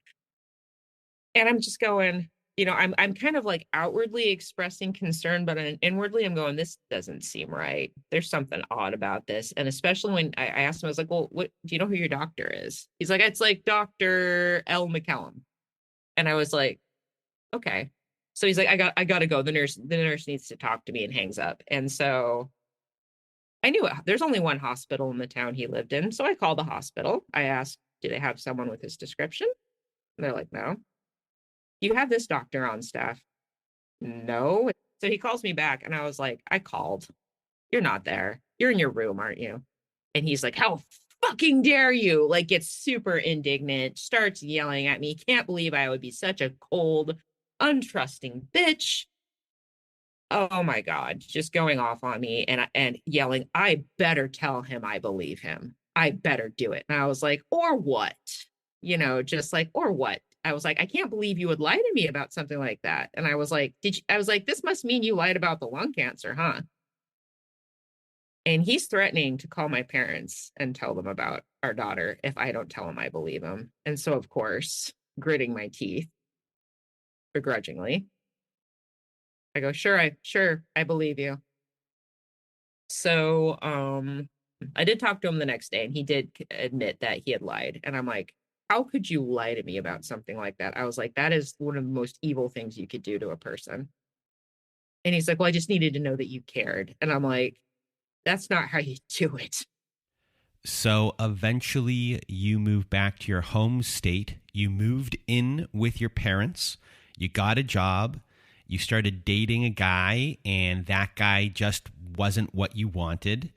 And I'm just going, I'm kind of like outwardly expressing concern, but inwardly I'm going, this doesn't seem right. There's something odd about this. And especially when I asked him, I was like, well, what do you know who your doctor is? He's like, it's like Dr. L. McCallum. And I was like, okay. So he's like, I gotta go. The nurse needs to talk to me, and hangs up. And so I knew it. There's only one hospital in the town he lived in. So I called the hospital. I asked, do they have someone with his description? And they're like, no. You have this doctor on staff? No. So he calls me back and I was like, I called. You're not there. You're in your room, aren't you? And he's like, how fucking dare you? Like, gets super indignant, starts yelling at me. Can't believe I would be such a cold, untrusting bitch. Oh my God, just going off on me and yelling, I better tell him I believe him. I better do it. And I was like, or what? Just like, or what? I was like, I can't believe you would lie to me about something like that. And I was like, this must mean you lied about the lung cancer, huh? And he's threatening to call my parents and tell them about our daughter if I don't tell him I believe him. And so, of course, gritting my teeth begrudgingly, I go, sure, I believe you. So I did talk to him the next day, and he did admit that he had lied. And I'm like, how could you lie to me about something like that? I was like, that is one of the most evil things you could do to a person. And he's like, well, I just needed to know that you cared. And I'm like, that's not how you do it. So eventually you moved back to your home state. You moved in with your parents. You got a job. You started dating a guy, and that guy just wasn't what you wanted.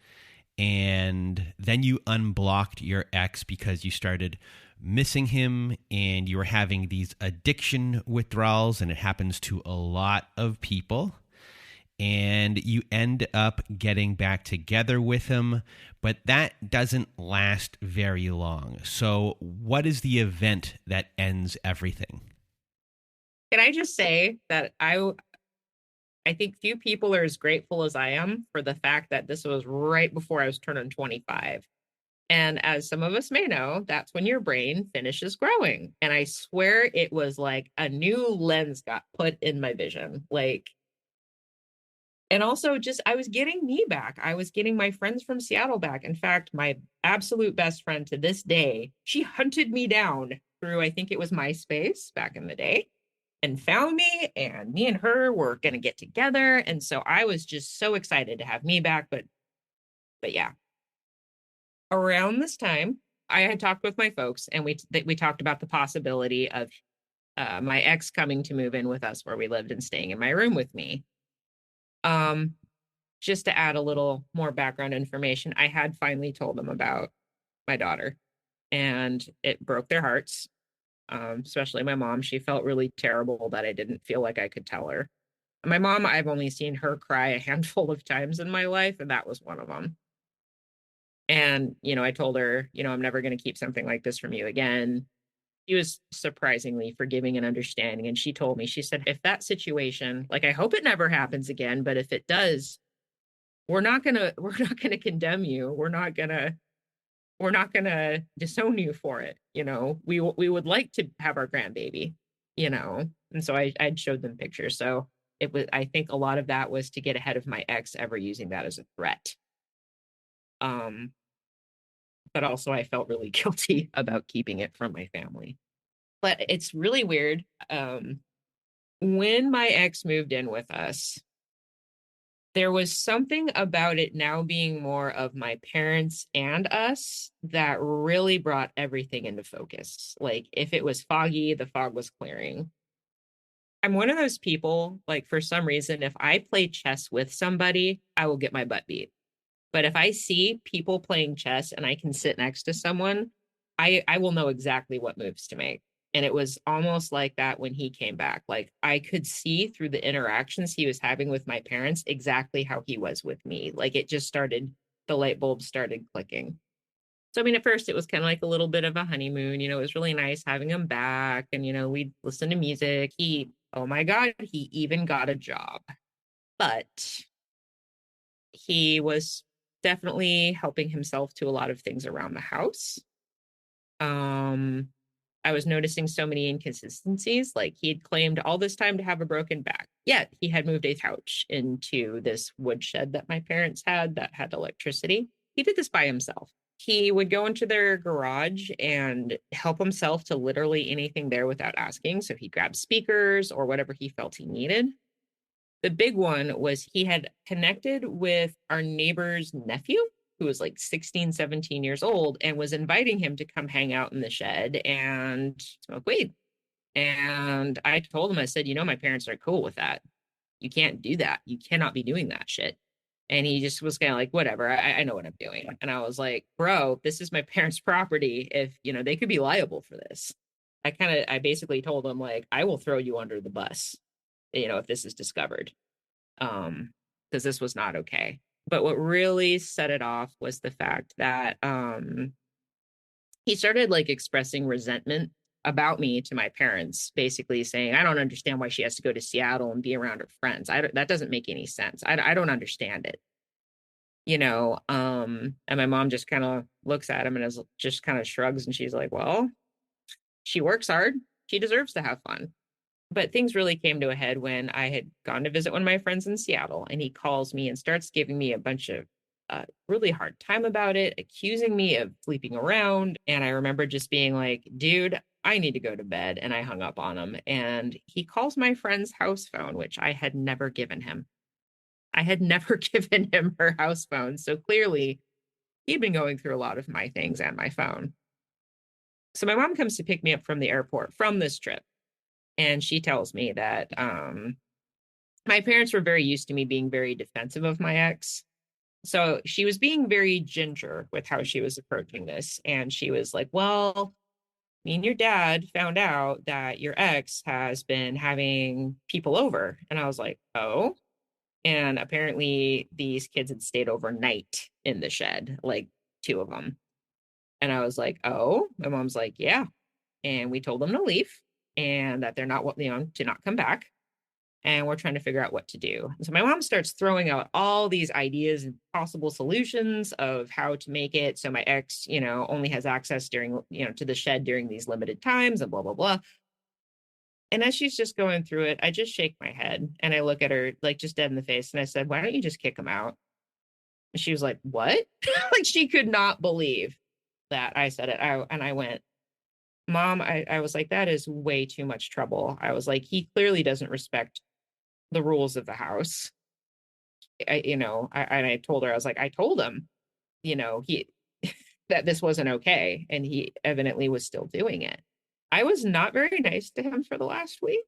And then you unblocked your ex because you started missing him and you were having these addiction withdrawals, and it happens to a lot of people. And you end up getting back together with him, but that doesn't last very long. So what is the event that ends everything? Can I just say that I think few people are as grateful as I am for the fact that this was right before I was turning 25. And as some of us may know, that's when your brain finishes growing. And I swear it was like a new lens got put in my vision. And also just, I was getting me back. I was getting my friends from Seattle back. In fact, my absolute best friend to this day, she hunted me down through, I think it was MySpace back in the day, and found me, and me and her were going to get together. And so I was just so excited to have me back. But yeah, around this time, I had talked with my folks, and we talked about the possibility of my ex coming to move in with us where we lived and staying in my room with me. Just to add a little more background information, I had finally told them about my daughter, and it broke their hearts. Especially my mom. She felt really terrible that I didn't feel like I could tell her. My mom, I've only seen her cry a handful of times in my life, and that was one of them. And, I told her, I'm never going to keep something like this from you again. She was surprisingly forgiving and understanding. And she told me, she said, if that situation, I hope it never happens again, but if it does, we're not going to condemn you. We're not going to disown you for it. We would like to have our grandbaby, and so I'd showed them pictures. So I think a lot of that was to get ahead of my ex ever using that as a threat. But also I felt really guilty about keeping it from my family. But it's really weird. When my ex moved in with us, there was something about it now being more of my parents and us that really brought everything into focus. If it was foggy, the fog was clearing. I'm one of those people, for some reason, if I play chess with somebody, I will get my butt beat. But if I see people playing chess and I can sit next to someone, I will know exactly what moves to make. And it was almost like that when he came back. Like I could see through the interactions he was having with my parents exactly how he was with me. Like it just started, the light bulb started clicking. So, I mean, at first it was kind of like a little bit of a honeymoon. It was really nice having him back. And, we'd listen to music. Oh my God, he even got a job. But he was definitely helping himself to a lot of things around the house. I was noticing so many inconsistencies. Like he had claimed all this time to have a broken back, yet he had moved a couch into this woodshed that my parents had that had electricity. He did this by himself. He would go into their garage and help himself to literally anything there without asking. So he'd grab speakers or whatever he felt he needed. The big one was he had connected with our neighbor's nephew, who was like 16, 17 years old, and was inviting him to come hang out in the shed and smoke weed. And I told him, I said, my parents are cool with that. You can't do that. You cannot be doing that shit. And he just was kind of like, whatever, I know what I'm doing. And I was like, bro, this is my parents' property. If, they could be liable for this. I basically told him, like, I will throw you under the bus, if this is discovered, because this was not okay. But what really set it off was the fact that he started like expressing resentment about me to my parents, basically saying, I don't understand why she has to go to Seattle and be around her friends. That doesn't make any sense. I don't understand it. And my mom just kind of looks at him and is just kind of shrugs. And she's like, well, she works hard. She deserves to have fun. But things really came to a head when I had gone to visit one of my friends in Seattle, and he calls me and starts giving me a bunch of really hard time about it, accusing me of sleeping around. And I remember just being like, dude, I need to go to bed. And I hung up on him. And he calls my friend's house phone, which I had never given him. I had never given him her house phone. So clearly he'd been going through a lot of my things and my phone. So my mom comes to pick me up from the airport from this trip. And she tells me that my parents were very used to me being very defensive of my ex. So she was being very ginger with how she was approaching this. And she was like, well, me and your dad found out that your ex has been having people over. And I was like, oh. And apparently these kids had stayed overnight in the shed, like 2 of them. And I was like, oh. My mom's like, yeah. And we told them to leave and that they're not, to not come back. And we're trying to figure out what to do. And so my mom starts throwing out all these ideas and possible solutions of how to make it so my ex, only has access during, to the shed during these limited times and blah, blah, blah. And as she's just going through it, I just shake my head and I look at her like just dead in the face. And I said, why don't you just kick him out? And she was like, what? Like she could not believe that I said it. And I went, Mom, I was like, that is way too much trouble. I was like, he clearly doesn't respect the rules of the house. I told her, I was like, I told him, he that this wasn't okay. And he evidently was still doing it. I was not very nice to him for the last week.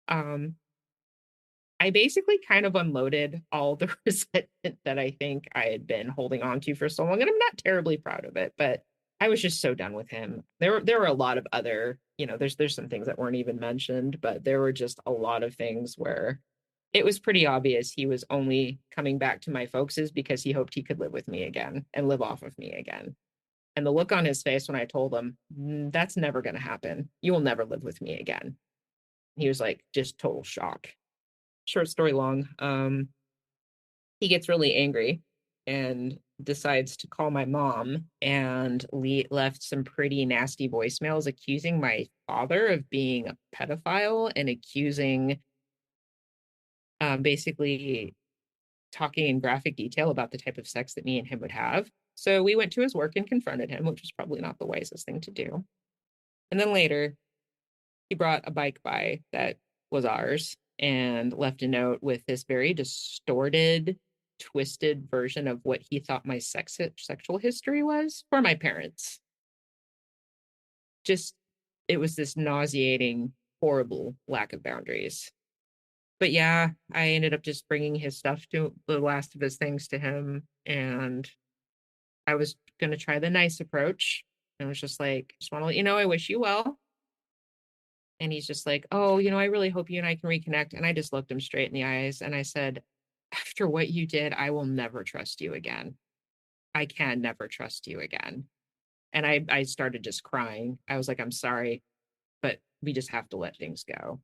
I basically kind of unloaded all the resentment that I think I had been holding on to for so long. And I'm not terribly proud of it, but I was just so done with him. There were a lot of other, there's some things that weren't even mentioned, but there were just a lot of things where it was pretty obvious he was only coming back to my folks's because he hoped he could live with me again and live off of me again. And the look on his face when I told him, that's never going to happen. You will never live with me again. He was like, just total shock. Short story long. He gets really angry and decides to call my mom and left some pretty nasty voicemails accusing my father of being a pedophile and accusing, basically talking in graphic detail about the type of sex that me and him would have. So we went to his work and confronted him, which was probably not the wisest thing to do. And then later, he brought a bike by that was ours and left a note with this very distorted, twisted version of what he thought my sexual history was for my parents. Just, it was this nauseating, horrible lack of boundaries. But yeah, I ended up just bringing his stuff to the last of his things to him. And I was going to try the nice approach And was just like, just want to let you know, I wish you well. And he's just like, oh, I really hope you and I can reconnect. And I just looked him straight in the eyes and I said, after what you did, I will never trust you again. I can never trust you again. And I started just crying. I was like, I'm sorry, but we just have to let things go.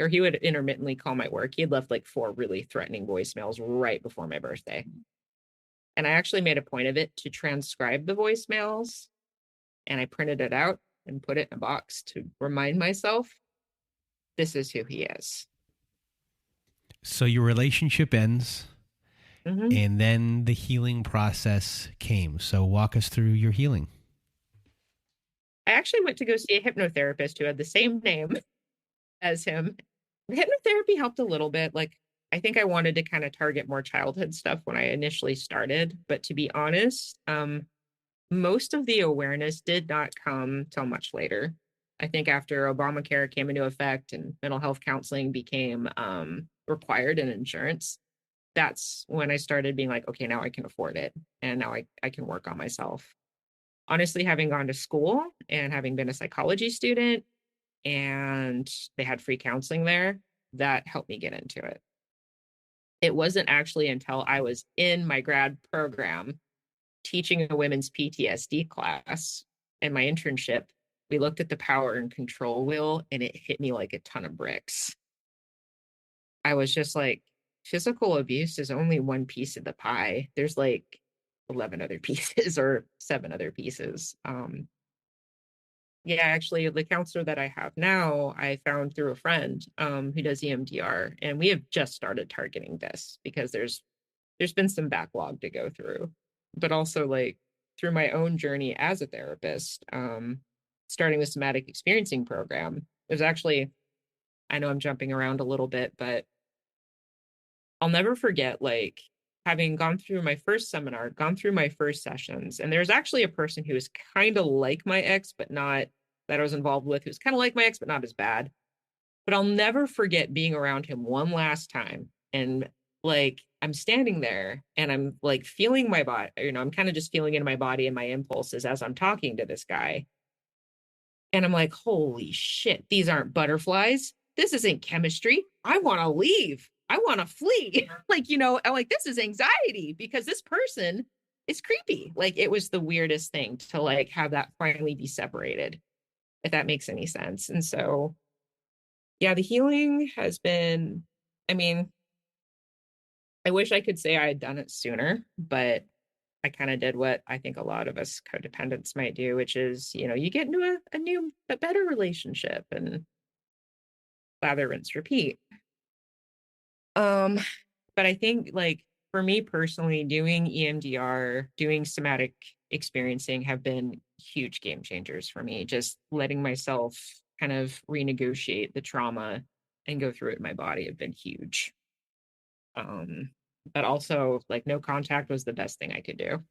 Or he would intermittently call my work. He had left like 4 really threatening voicemails right before my birthday. And I actually made a point of it to transcribe the voicemails. And I printed it out and put it in a box to remind myself, this is who he is. So your relationship ends, Mm-hmm. and then the healing process came. So walk us through your healing. I actually went to go see a hypnotherapist who had the same name as him. The hypnotherapy helped a little bit. Like, I think I wanted to kind of target more childhood stuff when I initially started. But to be honest, most of the awareness did not come till much later. I think after Obamacare came into effect and mental health counseling became required in insurance, that's when I started being like, okay, now I can afford it. And now I can work on myself. Honestly, having gone to school and having been a psychology student, and they had free counseling there, that helped me get into it. It wasn't actually until I was in my grad program teaching a women's PTSD class and my internship, we looked at the power and control wheel and it hit me like a ton of bricks. I was just like, physical abuse is only one piece of the pie. There's like 11 other pieces or 7 other pieces. Yeah, actually, the counselor that I have now, I found through a friend who does EMDR, and we have just started targeting this because there's been some backlog to go through, but also like through my own journey as a therapist, starting the somatic experiencing program. There's actually, I know I'm jumping around a little bit, but I'll never forget like having gone through my first seminar, gone through my first sessions, and there's actually a person who was kind of like my ex, but not that I was involved with, who's kind of like my ex, but not as bad. But I'll never forget being around him one last time. And like, I'm standing there and I'm like feeling my body, I'm kind of just feeling in my body and my impulses as I'm talking to this guy. And I'm like, holy shit, these aren't butterflies. This isn't chemistry. I want to leave. I want to flee. Like, I'm like, this is anxiety because this person is creepy. Like, it was the weirdest thing to like have that finally be separated, if that makes any sense. And so, yeah, the healing has been, I mean, I wish I could say I had done it sooner, but I kind of did what I think a lot of us codependents might do, which is, you get into a better relationship and lather, rinse, repeat. But I think like for me personally, doing EMDR, doing somatic experiencing have been huge game changers for me. Just letting myself kind of renegotiate the trauma and go through it in my body have been huge. But also like no contact was the best thing I could do.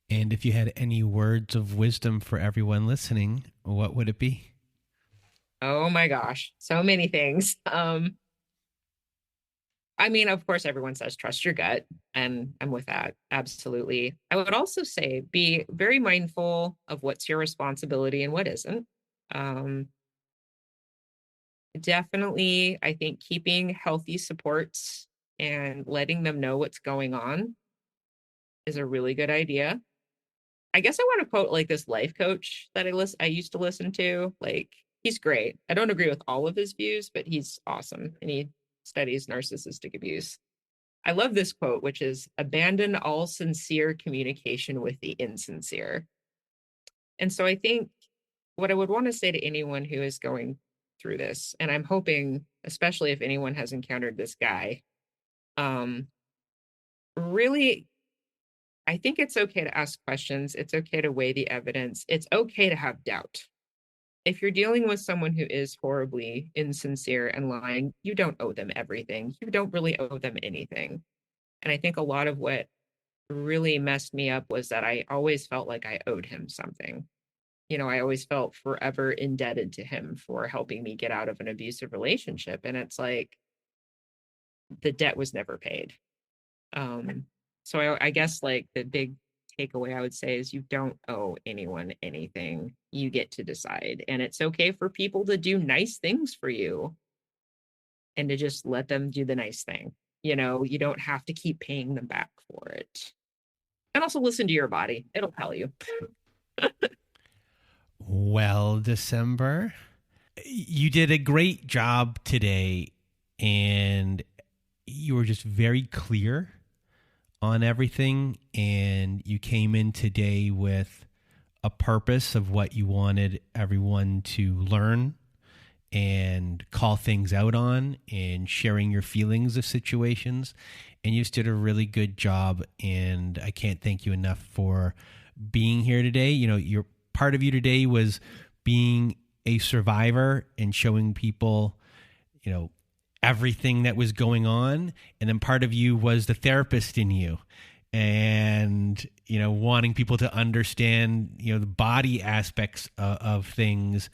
And if you had any words of wisdom for everyone listening, what would it be? Oh my gosh, so many things. I mean, of course, everyone says trust your gut, and I'm with that. Absolutely. I would also say be very mindful of what's your responsibility and what isn't. Definitely, I think keeping healthy supports and letting them know what's going on is a really good idea. I guess I want to quote like this life coach that I used to listen to. Like, he's great. I don't agree with all of his views, but he's awesome. And he studies narcissistic abuse. I love this quote, which is abandon all sincere communication with the insincere. And so I think what I would want to say to anyone who is going through this, and I'm hoping, especially if anyone has encountered this guy, really, I think it's okay to ask questions. It's okay to weigh the evidence. It's okay to have doubt. If you're dealing with someone who is horribly insincere and lying, you don't owe them everything. You don't really owe them anything. And I think a lot of what really messed me up was that I always felt like I owed him something. I always felt forever indebted to him for helping me get out of an abusive relationship. And it's like the debt was never paid. So I guess like the big takeaway I would say is you don't owe anyone anything. You get to decide. And it's okay for people to do nice things for you and to just let them do the nice thing. You know, you don't have to keep paying them back for it. And also listen to your body. It'll tell you. Well, December, you did a great job today, and you were just very clear on everything, and you came in today with a purpose of what you wanted everyone to learn and call things out on, and sharing your feelings of situations. And you just did a really good job, and I can't thank you enough for being here today. You know, your part of you today was being a survivor and showing people, you know, everything that was going on. And then part of you was the therapist in you, and, you know, wanting people to understand, you know, the body aspects of things,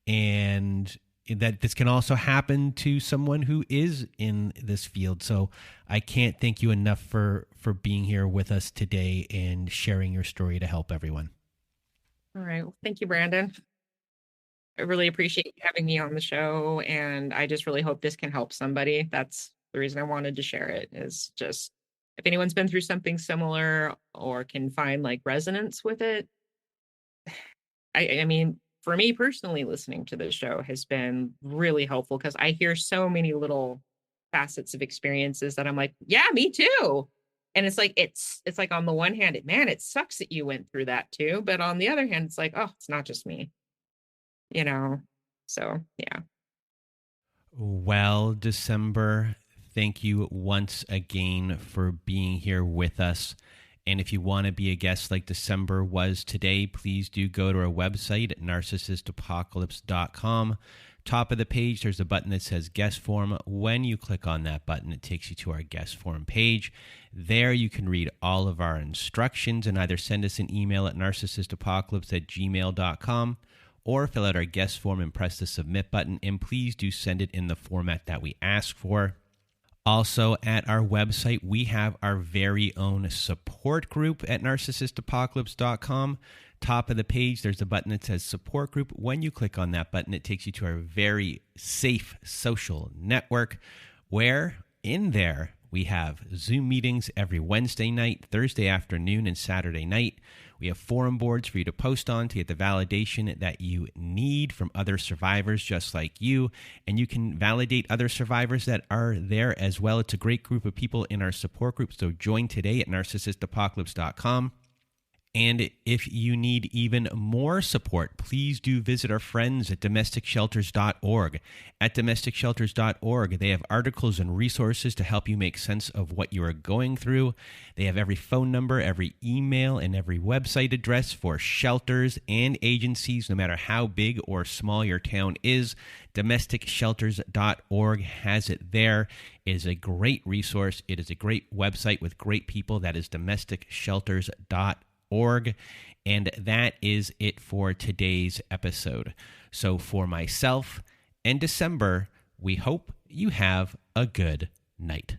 and that this can also happen to someone who is in this field. So I can't thank you enough for being here with us today and sharing your story to help everyone. All right. Well, thank you, Brandon. I really appreciate you having me on the show. And I just really hope this can help somebody. That's the reason I wanted to share it, is just if anyone's been through something similar or can find like resonance with it. I mean, for me personally, listening to this show has been really helpful because I hear so many little facets of experiences that I'm like, yeah, me too. And it's like, it's like on the one hand, it sucks that you went through that too. But on the other hand, it's like, oh, it's not just me, you know? So, yeah. Well, December, thank you once again for being here with us. And if you want to be a guest like December was today, please do go to our website at narcissistapocalypse.com. Top of the page, there's a button that says guest form. When you click on that button, it takes you to our guest form page. There you can read all of our instructions and either send us an email at narcissistapocalypse@gmail.com or fill out our guest form and press the submit button. And please do send it in the format that we ask for. Also, at our website, we have our very own support group at narcissistapocalypse.com. Top of the page, there's a button that says support group. When you click on that button, it takes you to our very safe social network, where in there we have Zoom meetings every Wednesday night, Thursday afternoon, and Saturday night. We have forum boards for you to post on to get the validation that you need from other survivors just like you. And you can validate other survivors that are there as well. It's a great group of people in our support group. So join today at narcissistapocalypse.com. And if you need even more support, please do visit our friends at domesticshelters.org. At domesticshelters.org, they have articles and resources to help you make sense of what you are going through. They have every phone number, every email, and every website address for shelters and agencies, no matter how big or small your town is. Domesticshelters.org has it there. It is a great resource. It is a great website with great people. That is domesticshelters.org. And that is it for today's episode. So for myself and December, we hope you have a good night.